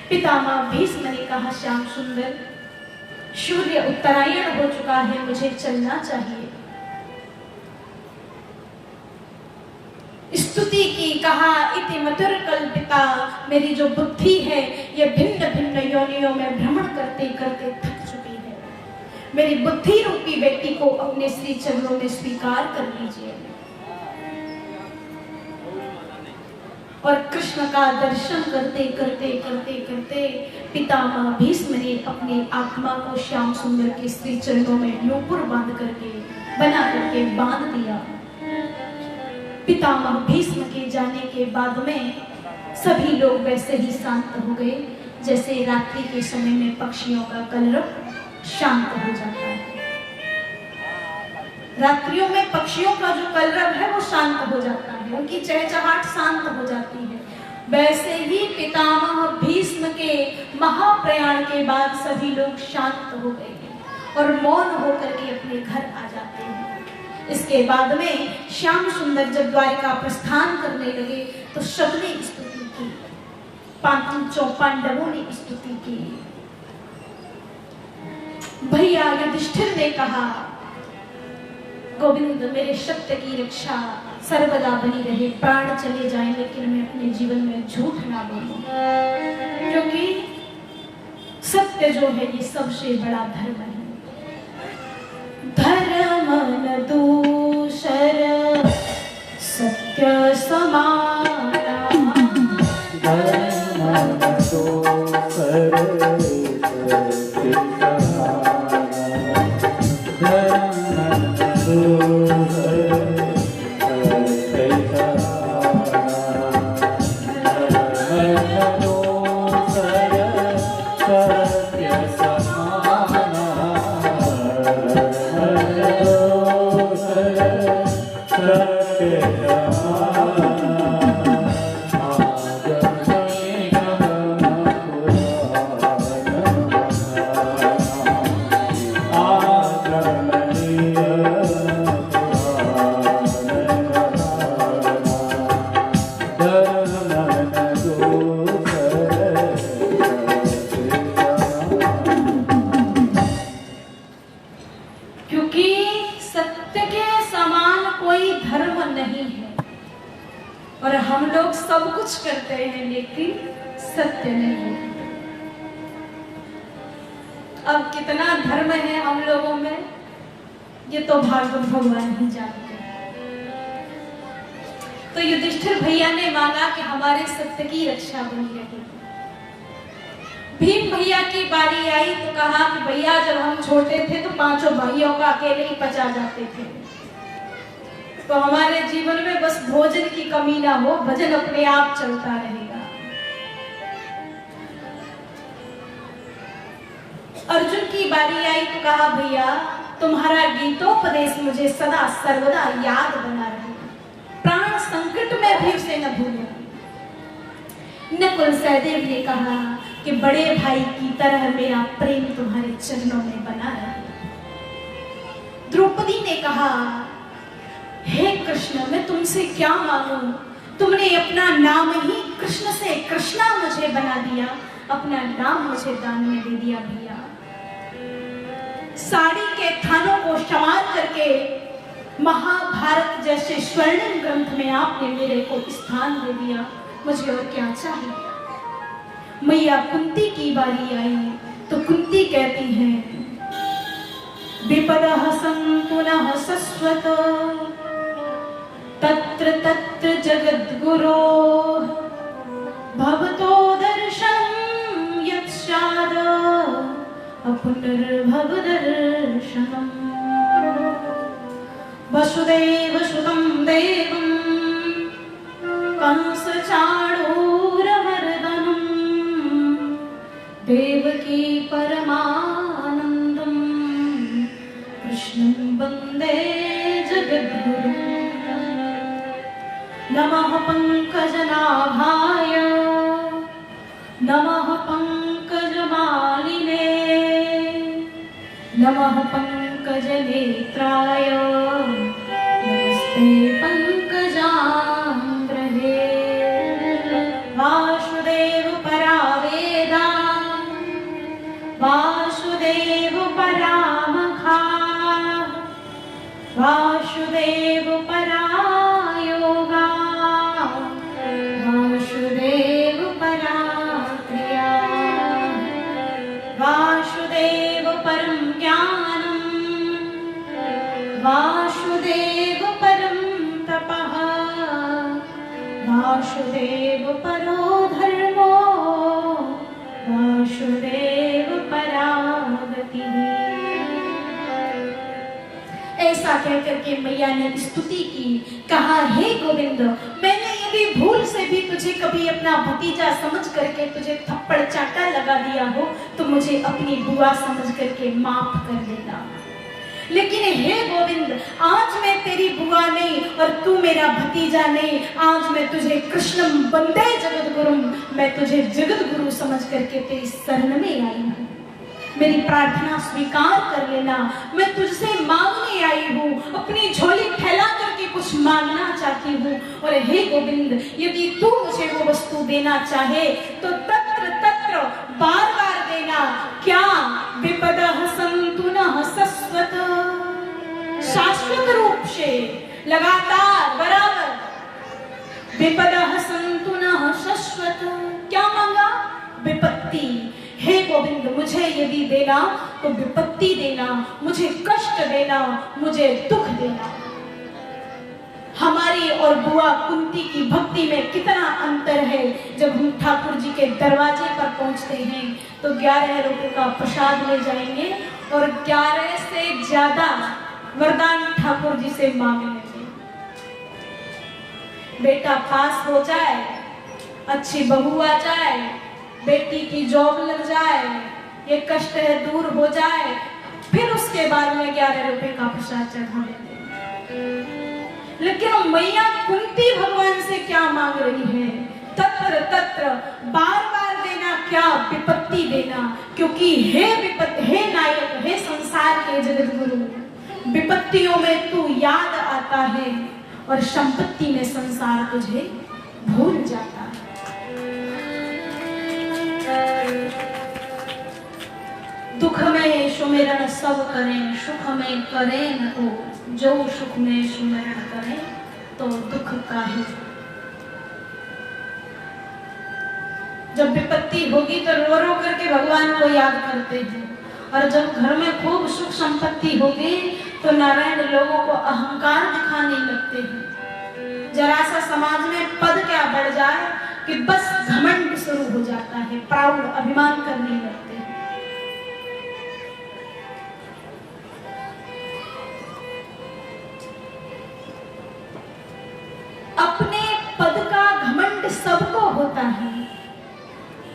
पितामह भीष्म ने कहा, श्याम सुंदर, सूर्य उत्तरायण हो चुका है, मुझे चलना चाहिए। स्तुति की, कहा इति मधुर कल्पिता, मेरी जो बुद्धि है ये भिन्न भिन्न योनियों में भ्रमण करते करते थक चुकी है। मेरी बुद्धि रूपी बेटी को अपने श्री चरणों में स्वीकार कर लीजिए। और कृष्ण का दर्शन करते करते करते करते पितामह भीष्म ने अपनी आत्मा को श्याम सुंदर के श्री चरणों में नूपुर बना करके बांध दिया। पितामह भीष्म के जाने के बाद में सभी लोग वैसे ही शांत हो गए, जैसे रात्रि के समय में पक्षियों का कलरव शांत हो जाता है। रात्रियों में पक्षियों का जो कलरव है वो शांत हो जाता है, उनकी चहचहाट शांत हो जाती है। वैसे ही पितामह भीष्म के महाप्रयाण के बाद सभी लोग शांत हो गए और मौन होकर के अपने घर आ जाते हैं। इसके बाद में श्याम सुंदर जब द्वारिका प्रस्थान करने लगे तो सबने स्तुति की, पांचों पांडवों ने स्तुति की। भैया युधिष्ठिर ने कहा, गोविंद मेरे सत्य की रक्षा सर्वदा बनी रहे, प्राण चले जाए लेकिन मैं अपने जीवन में झूठ ना बोलूं, क्योंकि सत्य जो है ये सबसे बड़ा धर्म है। धर्म न दूसर सत्य समाना, धर्म न दूसर सत्य समाना, धर्म न दूसर सत्य समाना, धर्म न दूसर सत्य समाना, क्योंकि सत्य के समान कोई धर्म नहीं है। और हम लोग सब कुछ करते हैं लेकिन सत्य नहीं है। अब कितना धर्म है हम लोगों में ये तो भागवत भगवान ही जानते हैं। तो युधिष्ठिर भैया ने मांगा कि हमारे सत्य की रक्षा बनी रहे। भीम भैया की बारी आई तो कहा कि भैया जब हम छोटे थे तो पांचों भाइयों का अकेले ही पचा जाते थे, तो हमारे जीवन में बस भोजन की कमी ना हो, भजन अपने आप चलता रहेगा। अर्जुन की बारी आई तो कहा भैया तुम्हारा गीतोपदेश मुझे सदा सर्वदा याद बना रहे, प्राण संकट में भी उसे न भूलूं। नकुल सहदेव ने कहा कि बड़े भाई की तरह मेरा प्रेम तुम्हारे चरणों में बना रहे। द्रौपदी ने कहा हे कृष्ण मैं तुमसे क्या मांगूं, तुमने अपना नाम ही कृष्ण से कृष्णा मुझे बना दिया, अपना नाम मुझे दान में दे दिया। भैया साड़ी के थानों को संवार करके महाभारत जैसे स्वर्णिम ग्रंथ में आपने मेरे को स्थान दे दिया, मुझे और क्या चाहिए। मैया कुंती की बारी आई तो कुंती कहती हैं विपदः सन्तु नः शश्वत तत्र तत्र जगद्गुरो भवतो दर्शनं यत्स्याद अपुनर्भव दर्शनम्। वसुदेव सुतं देवं कंसचाणूरमर्दनम् देवकी परमानन्दं कृष्णं वन्दे जगद्गुरुम्। नमः पंकजनाभाय नमः पंकजमालिने नमः पंकजनेत्राय नमस्ते ते पंकजांग्रहे वासुदेव परावेदा वासुदेव परामखा वासुदेव परायोगा वासुदेव पराक्रिया वासुदेव परम ज्ञानम वासुदेव परम तपः वासुदेव परो धर्मो वासुदेव परागति। ऐसा कहकर के मैया ने स्तुति की, कहा हे गोविंद, मैंने यदि भूल से भी तुझे कभी अपना भतीजा समझ करके तुझे थप्पड़ चाटा लगा दिया हो तो मुझे अपनी बुआ समझ करके माफ कर देना। लेकिन हे गोविंद, आज मैं तेरी बुआ नहीं और तू मेरा भतीजा नहीं, आज मैं तुझे कृष्णम वंदे जगत गुरुम, मैं तुझे जगत गुरु समझ करके तेरी शरण में आई हूँ। मेरी प्रार्थना स्वीकार कर लेना, मैं तुझसे मांगने आई हूँ, अपनी झोली फैला करके कुछ मांगना चाहती हूँ। और हे गोविंद, यदि तू मुझे वो वस्तु देना चाहे तो तत्र तत्र बार बार देना। क्या विपदः सन्तु नः सस्वत, शाश्वत रूप से लगातार बराबर। विपदः सन्तु नः सस्वत, क्या मांगा? विपत्ति। हे गोविंद, मुझे यदि देना तो विपत्ति देना, मुझे कष्ट देना, मुझे दुख देना। हमारी और बुआ कुंती की भक्ति में कितना अंतर है। जब हम ठाकुर जी के दरवाजे पर पहुंचते हैं तो 11 रुपए का प्रसाद ले जाएंगे और 11 से ज्यादा वरदान ठाकुर जी से मांगेंगे। बेटा पास हो जाए, अच्छी बहू आ जाए, बेटी की जॉब लग जाए, ये कष्ट है दूर हो जाए, फिर उसके बाद में 11 रुपए का प्रसाद चढ़ा देंगे। लेकिन मैया कुंती भगवान से क्या मांग रही है? तत्र तत्र बार बार देना, क्या? विपत्ति देना। क्योंकि हे नायक, हे संसार के जगत गुरु, विपत्तियों में तू याद आता है और संपत्ति में संसार तुझे भूल जाता है। दुख में सुमिरन सब करें, सुख में करें न को, जो सुख में सुमिरन करें तो दुख काहे। जब विपत्ति होगी तो रो रो करके भगवान को याद करते हैं, और जब घर में खूब सुख संपत्ति होगी तो नारायण लोगों को अहंकार दिखाने लगते हैं। जरा सा समाज में पद क्या बढ़ जाए कि बस घमंड शुरू हो जाता है, प्राउड, अभिमान करने लगते हैं। अपने पद का घमंड सबको होता है,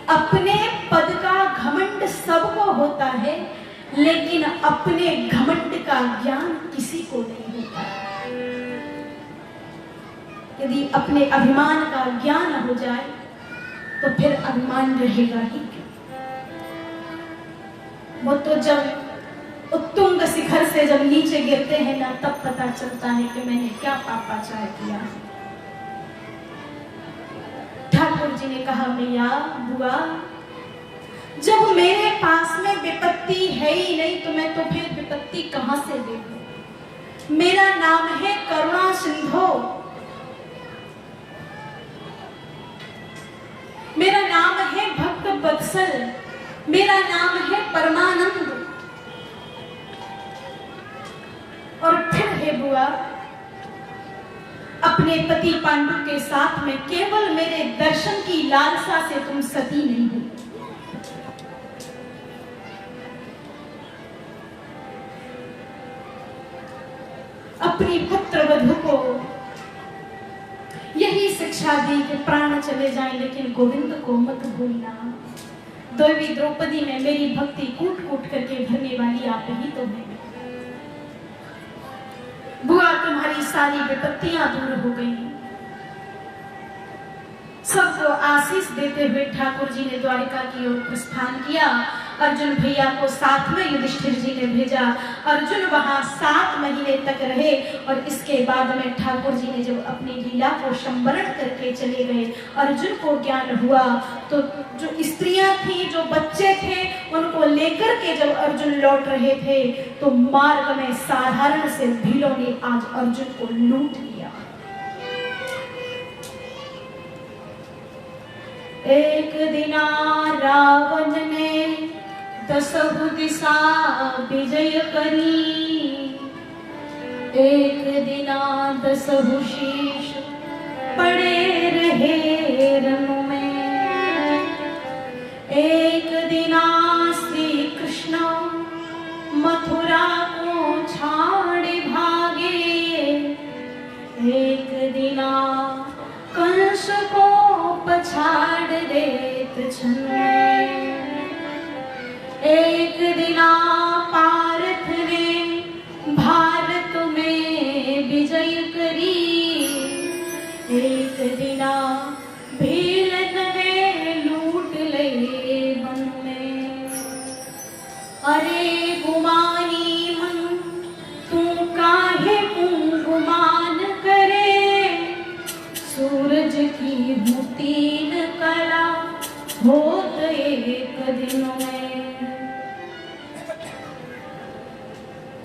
अपने पद का घमंड सबको होता है, लेकिन अपने घमंड का ज्ञान किसी को नहीं होता। यदि अपने अभिमान का ज्ञान हो जाए तो फिर अभिमान रहेगा ही क्यों? वो तो जब उत्तुंग शिखर से जब नीचे गिरते हैं ना, तब पता चलता है कि मैंने क्या पापाचार किया। ठाकुर जी ने कहा, मैया बुआ, जब मेरे पास में विपत्ति है ही नहीं तो मैं तो फिर विपत्ति कहां से दे दूं? मेरा नाम है करुणा सिंधु, मेरा नाम है भक्त वत्सल, मेरा नाम है परमानंद। और फिर हे बुआ, अपने पति पांडु के साथ में केवल मेरे दर्शन की लालसा से तुम सती नहीं हुई। अपनी पुत्र वधू को यही शिक्षा दी कि प्राण चले जाएं लेकिन गोविंद को मत भूलना। देवी द्रौपदी में मेरी भक्ति कूट कूट करके भरने वाली आप ही तो हैं। बुआ, तुम्हारी सारी विपत्तियां दूर हो गई। सबको आशीष देते हुए ठाकुर जी ने द्वारिका की ओर प्रस्थान किया अर्जुन भैया को साथ में युधिष्ठिर जी ने भेजा। अर्जुन वहां 7 महीने तक रहे और इसके बाद में ठाकुर जी ने जब अपनी लीला को संवरण करके चले गए, अर्जुन को ज्ञान हुआ तो जो स्त्रियां थी, जो बच्चे थे, उनको लेकर के जब अर्जुन लौट रहे थे तो मार्ग में साधारण से भीलों ने आज अर्जुन को लूट लिया। एक दिना रावण ने 10 दिशा विजय करी, एक दिना 10 शीश पड़े रहे रण में, एक दिना श्री कृष्ण मथुरा को छाड़ भागे, एक दिना कंस को पछाड़ देत क्षण में, एक दिना पार्थ ने भारत में विजय करी, एक दिना भील ने लूट ले वन में। अरे गुमानी मन तू काहे गुमान करे, सूरज की तीन कला होत एक दिन में।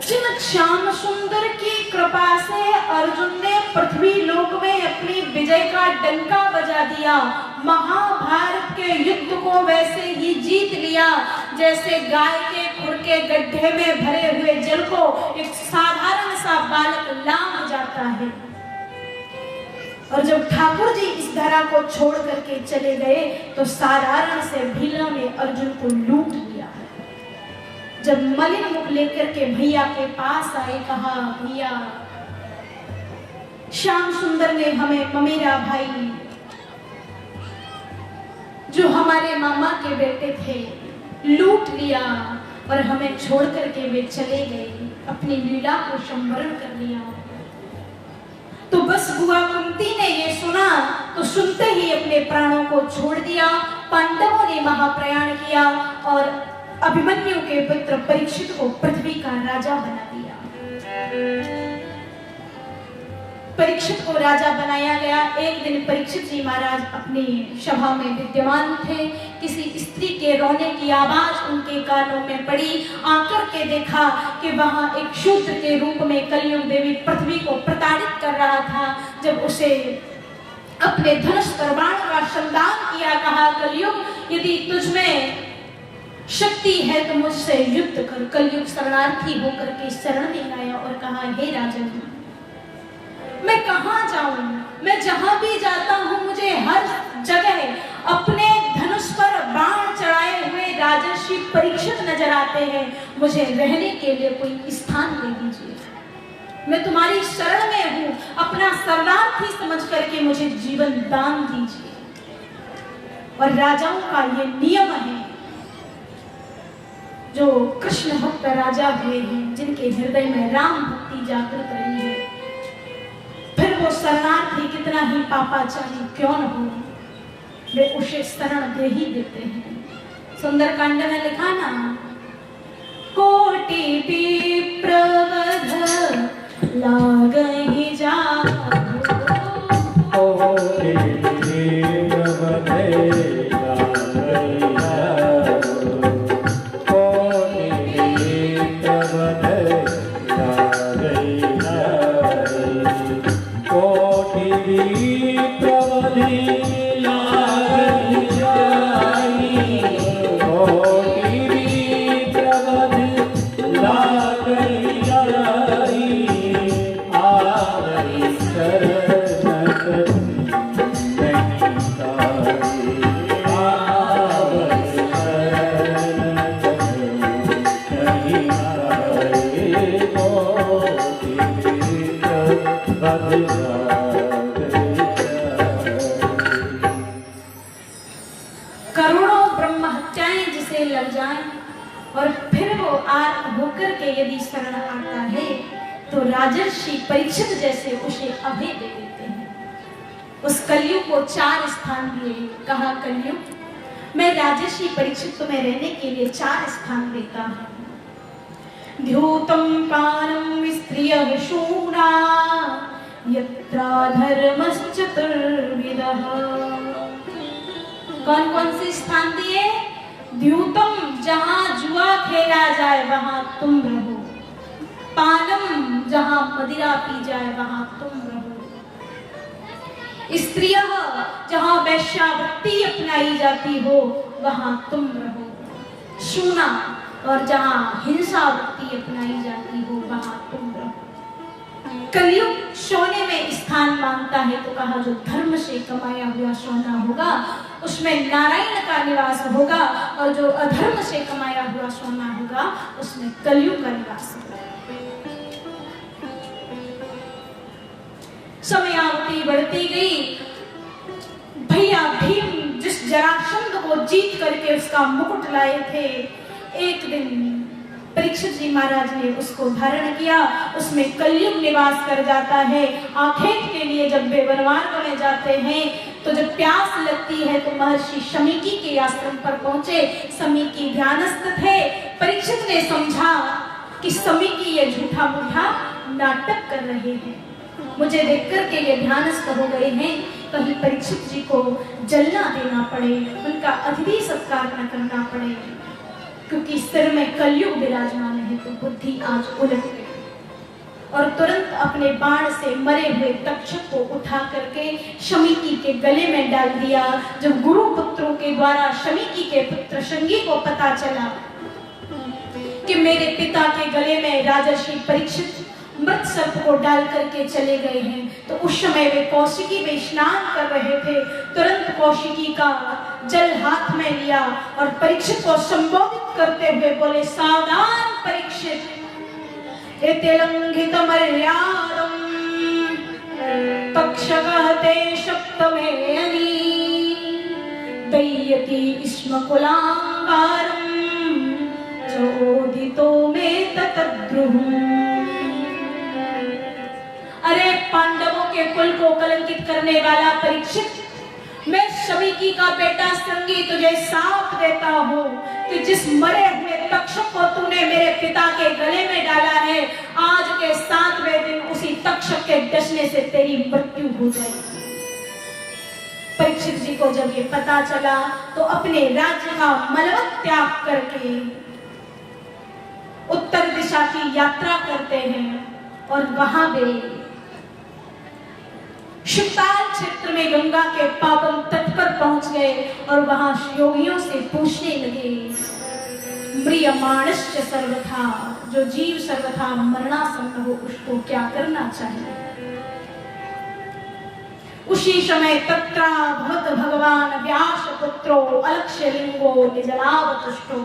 जिन श्याम सुंदर की कृपा से अर्जुन ने पृथ्वी लोक में अपनी विजय का डंका बजा दिया, महाभारत के युद्ध को वैसे ही जीत लिया जैसे गाय के खुर के गड्ढे में भरे हुए जल को एक साधारण सा बालक लांघ जाता है। और जब ठाकुर जी इस धरा को छोड़ करके चले गए तो साधारण से भीलों ने अर्जुन को लूट लिया। जब मलिन मुख लेकर के भैया के पास आए, कहा भैया श्याम सुंदर ने हमें, मेरा भाई जो हमारे मामा के बेटे थे, लूट लिया और हमें छोड़ करके वे चले गए, अपनी लीला को संवरण कर लिया। तो बस बुआ कुंती ने ये सुना तो सुनते ही अपने प्राणों को छोड़ दिया। पांडवों ने महाप्रयाण किया और अभिमन्यु के पुत्र परीक्षित को पृथ्वी का राजा बना दिया। परीक्षित को राजा बनाया गया। एक दिन परीक्षित जी महाराज अपनी सभा में विद्यमान थे, किसी स्त्री के रोने की आवाज उनके कानों में पड़ी। आकर के देखा कि वहां एक शूद्र के रूप में कलयुग देवी पृथ्वी को प्रताड़ित कर रहा था। जब उसे अपने धनुष परवाण का संदान किया, कहा कलयुग यदि तुझमें शक्ति है तो मुझसे युद्ध कर। कलयुग शरणार्थी होकर के शरण में आया और कहा हे राजन, मैं कहां जाऊं, मैं जहां भी जाता हूं मुझे हर जगह अपने धनुष पर बाण चढ़ाए हुए राजर्षि परीक्षित नजर आते हैं। मुझे रहने के लिए कोई स्थान दे दीजिए, मैं तुम्हारी शरण में हूं, अपना शरणार्थी समझ करके मुझे जीवन दान दीजिए। और राजाओं का ये नियम है, जो कृष्ण भक्त राजा हुए हैं, जिनके हृदय में राम भक्ति जागृत रही है, फिर वो शरणार्थी कितना ही पापाचारी क्यों न हो, वे उसे शरण दे ही देते हैं। सुंदरकांड में लिखा ना, कोटि प्रवध लागहि जाओ, और फिर वो आर्त होकर के यदि शरण आता है तो राजर्षि परीक्षित जैसे उसे अभय दे देते हैं। उस कलयुग को 4 स्थान दिए, कहा कलयुग मैं राजर्षि परीक्षित तुम्हें रहने के लिए 4 स्थान देता हूँ। द्यूतं पानं स्त्रियः शूरा यत्रा धर्मश्चतुर्विधः। कौन कौन से स्थान दिए? द्यूतम, जहां जुआ खेला जाए वहां तुम रहो। पानम, जहां मदिरा पी जाए वहां तुम रहो। स्त्रियः, जहां वैश्यावृत्ति अपनाई जाती हो वहां तुम रहो। शूना, और जहां हिंसा वृत्ति अपनाई जाती हो वहां तुम रहो। कलयुग सोने में स्थान मांगता है तो कहा जो धर्म से कमाया हुआ सोना होगा उसमें नारायण का निवास होगा, और जो अधर्म से कमाया हुआ सोना होगा उसमें कलयुग का निवास होगा। समयावधि बढ़ती गई। भैया भीम जिस जरासंध को जीत करके उसका मुकुट लाए थे, एक दिन परीक्षित जी महाराज ने उसको धारण किया। उसमें कलयुग निवास कर जाता है। आखेट के लिए जब वे वनवास में जाते हैं तो जब प्यास लगती है तो महर्षि शमीकी के आश्रम पर पहुंचे। शमीकी ध्यानस्थ थे। परीक्षित ने समझा कि शमीकी ये झूठा मूठा नाटक कर रहे हैं, मुझे देखकर के ये ध्यानस्थ हो गए हैं, कहीं परीक्षित जी को जलना देना पड़े, उनका अतिथि सत्कार न करना पड़े, क्योंकि सिर में कलयुग विराजमान है। तो बुद्धि आज उलट गई और तुरंत अपने बाण से मरे हुए तक्षक को उठा करके शमीकी के गले में डाल दिया। जब गुरु पुत्रों के द्वारा शमीकी के पुत्र शंगी को पता चला कि मेरे पिता के गले में राजर्षि परीक्षित मृत सर्प को डाल करके चले गए हैं, तो उस समय वे कौशिकी में स्नान कर रहे थे। तुरंत कौशिकी का जल हाथ में लिया और परीक्षित को संबोधित करते हुए बोले, सावधान परीक्षित, एतेलंघित मर्यादम तक्षकः ते सप्तमेयनी दय्यति स्म कुलांगारम चोदितो मे ततद्रुहम्। अरे पांडवों के कुल को कलंकित करने वाला परीक्षित, मैं शमीकी का बेटा संगी तुझे साथ देता हूँ कि जिस मरे हुए तक्षक को तूने मेरे पिता के गले में डाला है, आज के 7वें दिन उसी तक्षक के डसने से तेरी मृत्यु हो जाएगी। परीक्षित जी को जब ये पता चला तो अपने राज्य का मलवत त्याग करके उत्तर दिशा की यात्रा करते हैं और वहां वे शुक्ताल क्षेत्र में गंगा के पावन तट पर पहुंच गए और वहां योगियों से पूछने लगे, म्रियमाणश्च सर्वथा, जो जीव सर्वथा मरणासन्न हो उसको क्या करना चाहिए। उसी समय तत्रा भगवत भगवान व्यास पुत्रो अलक्ष्य लिंगो निजलावतुष्टो।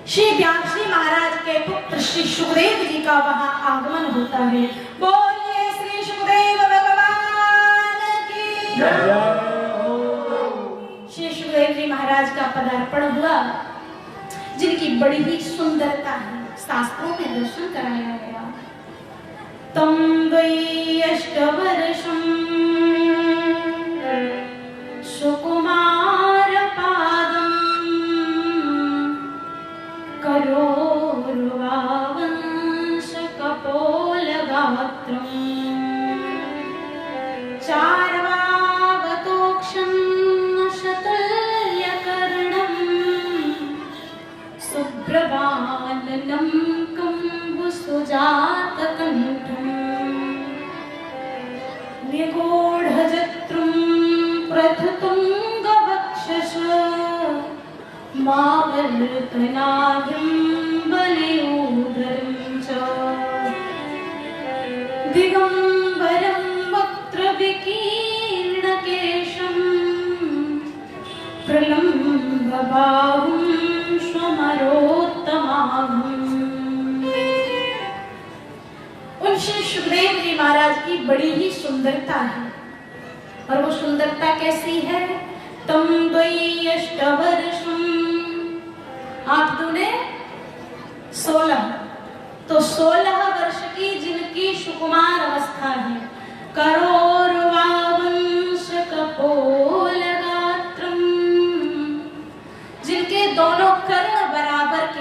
श्री व्यास जी महाराज के पुत्र श्री सुखदेव जी का वहां आगमन होता है। बोलिए श्री सुखदेव भगवान की जय। श्री सुखदेव जी महाराज का पदार्पण हुआ, जिनकी बड़ी ही सुंदरता है, शास्त्रों में दर्शन कराया गया। तम द्वैष्टवर्षं सुकुमार पादं करोर्वावंश कपोलगात्रम् चार्वावतोक्षं शतुल्यकर्णं सुप्रभाननं कम्बुसुजातकण्ठम् निगूढजत्रुं प्रथतुङ्गवक्षस मावल्कनाभिं बलियोदरं च दिगम्बरं वक्त्रविकीर्णकेशं प्रलम्बबाहुं स्वमरोत्तमाहुम्। उन श्री सुखदेव जी महाराज की बड़ी ही सुंदरता है, और वो सुंदरता कैसी है। तम द्वैष्टवर्षं, 8 दूने 16, तो 16 वर्ष की जिनकी सुकुमार अवस्था है। करोर्वावंश कपोलगात्रम्,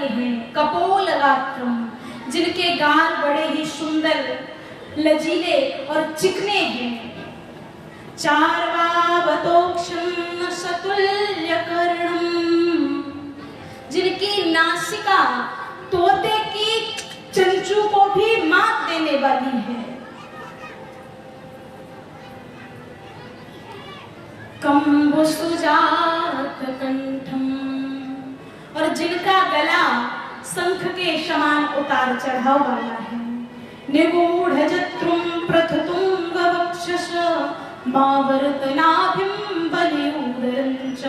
के हैं कपोल गात्रम, जिनके गाल बड़े ही सुंदर, लजीले और चिकने हैं। चार्वावतोक्षम सतुल्यकर्णम, जिनकी नासिका तोते की चंचू को भी मात देने वाली है। कंबुसुजात कंठम, और जिनका गला शंख के समान उतार चढ़ाव वाला है। निगूढ़ जत्रुम प्रथतुंग वक्षस मावर्तनाभिम बलिउदरंच,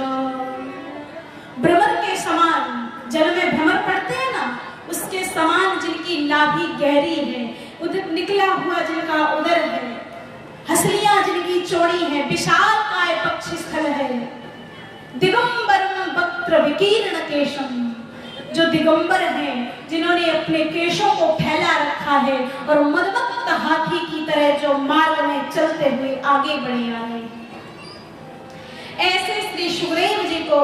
भ्रमर के समान, जल में भ्रमर पड़ते हैं ना, उसके समान जिनकी नाभि गहरी है, उधर निकला हुआ जिनका उदर है, हसलियां जिनकी चौड़ी है, विशाल काय पक्षी स्थल है। दिगंबरम वक्त्र विकीर्ण केशम, जो दिगंबर हैं, जिन्होंने अपने केशों को फैला रखा है और मदमस्त हाथी की तरह जो मार्ग में चलते हुए आगे बढ़े आ रहे। ऐसे श्री सुग्रीव जी को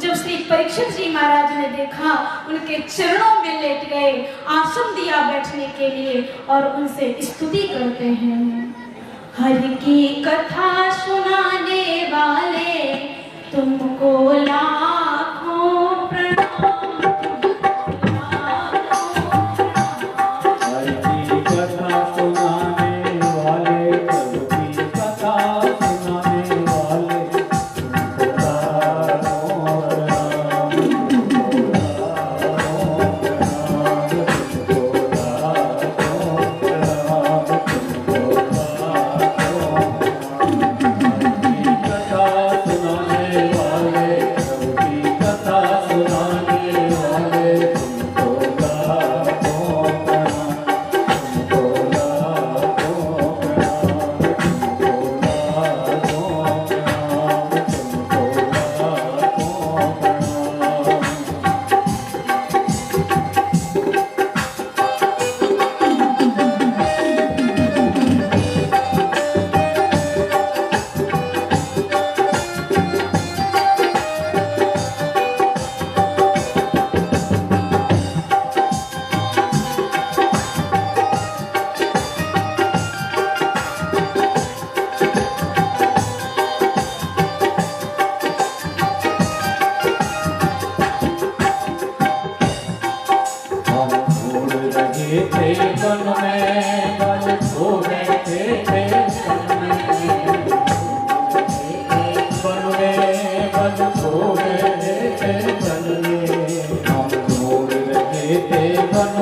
जब श्री परीक्षित जी महाराज ने देखा, उनके चरणों में लेट गए, आसन दिया बैठने के लिए और उनसे स्तुति करते हैं। हरि की कथा सुनाने वाले तुमको लाखों प्रणाम। हरि की कथा सुनाने वाले, प्रभु की कथा सुनाने वाले, तुमको लाखों प्रणाम, तुमको लाखों प्रणाम, तुमको लाखों प्रणाम, तुमको लाखों कथा सुनाने वाले, प्रभु की कथा सुनाने वाले, तुमको लाखों प्रणाम, तुमको लाखों प्रणाम, तुमको लाखों प्रणाम, तुमको लाखों प्रणाम। हम ढूंढ रहे थे वन में, बल खो रहे थे वन में, वन में बल खो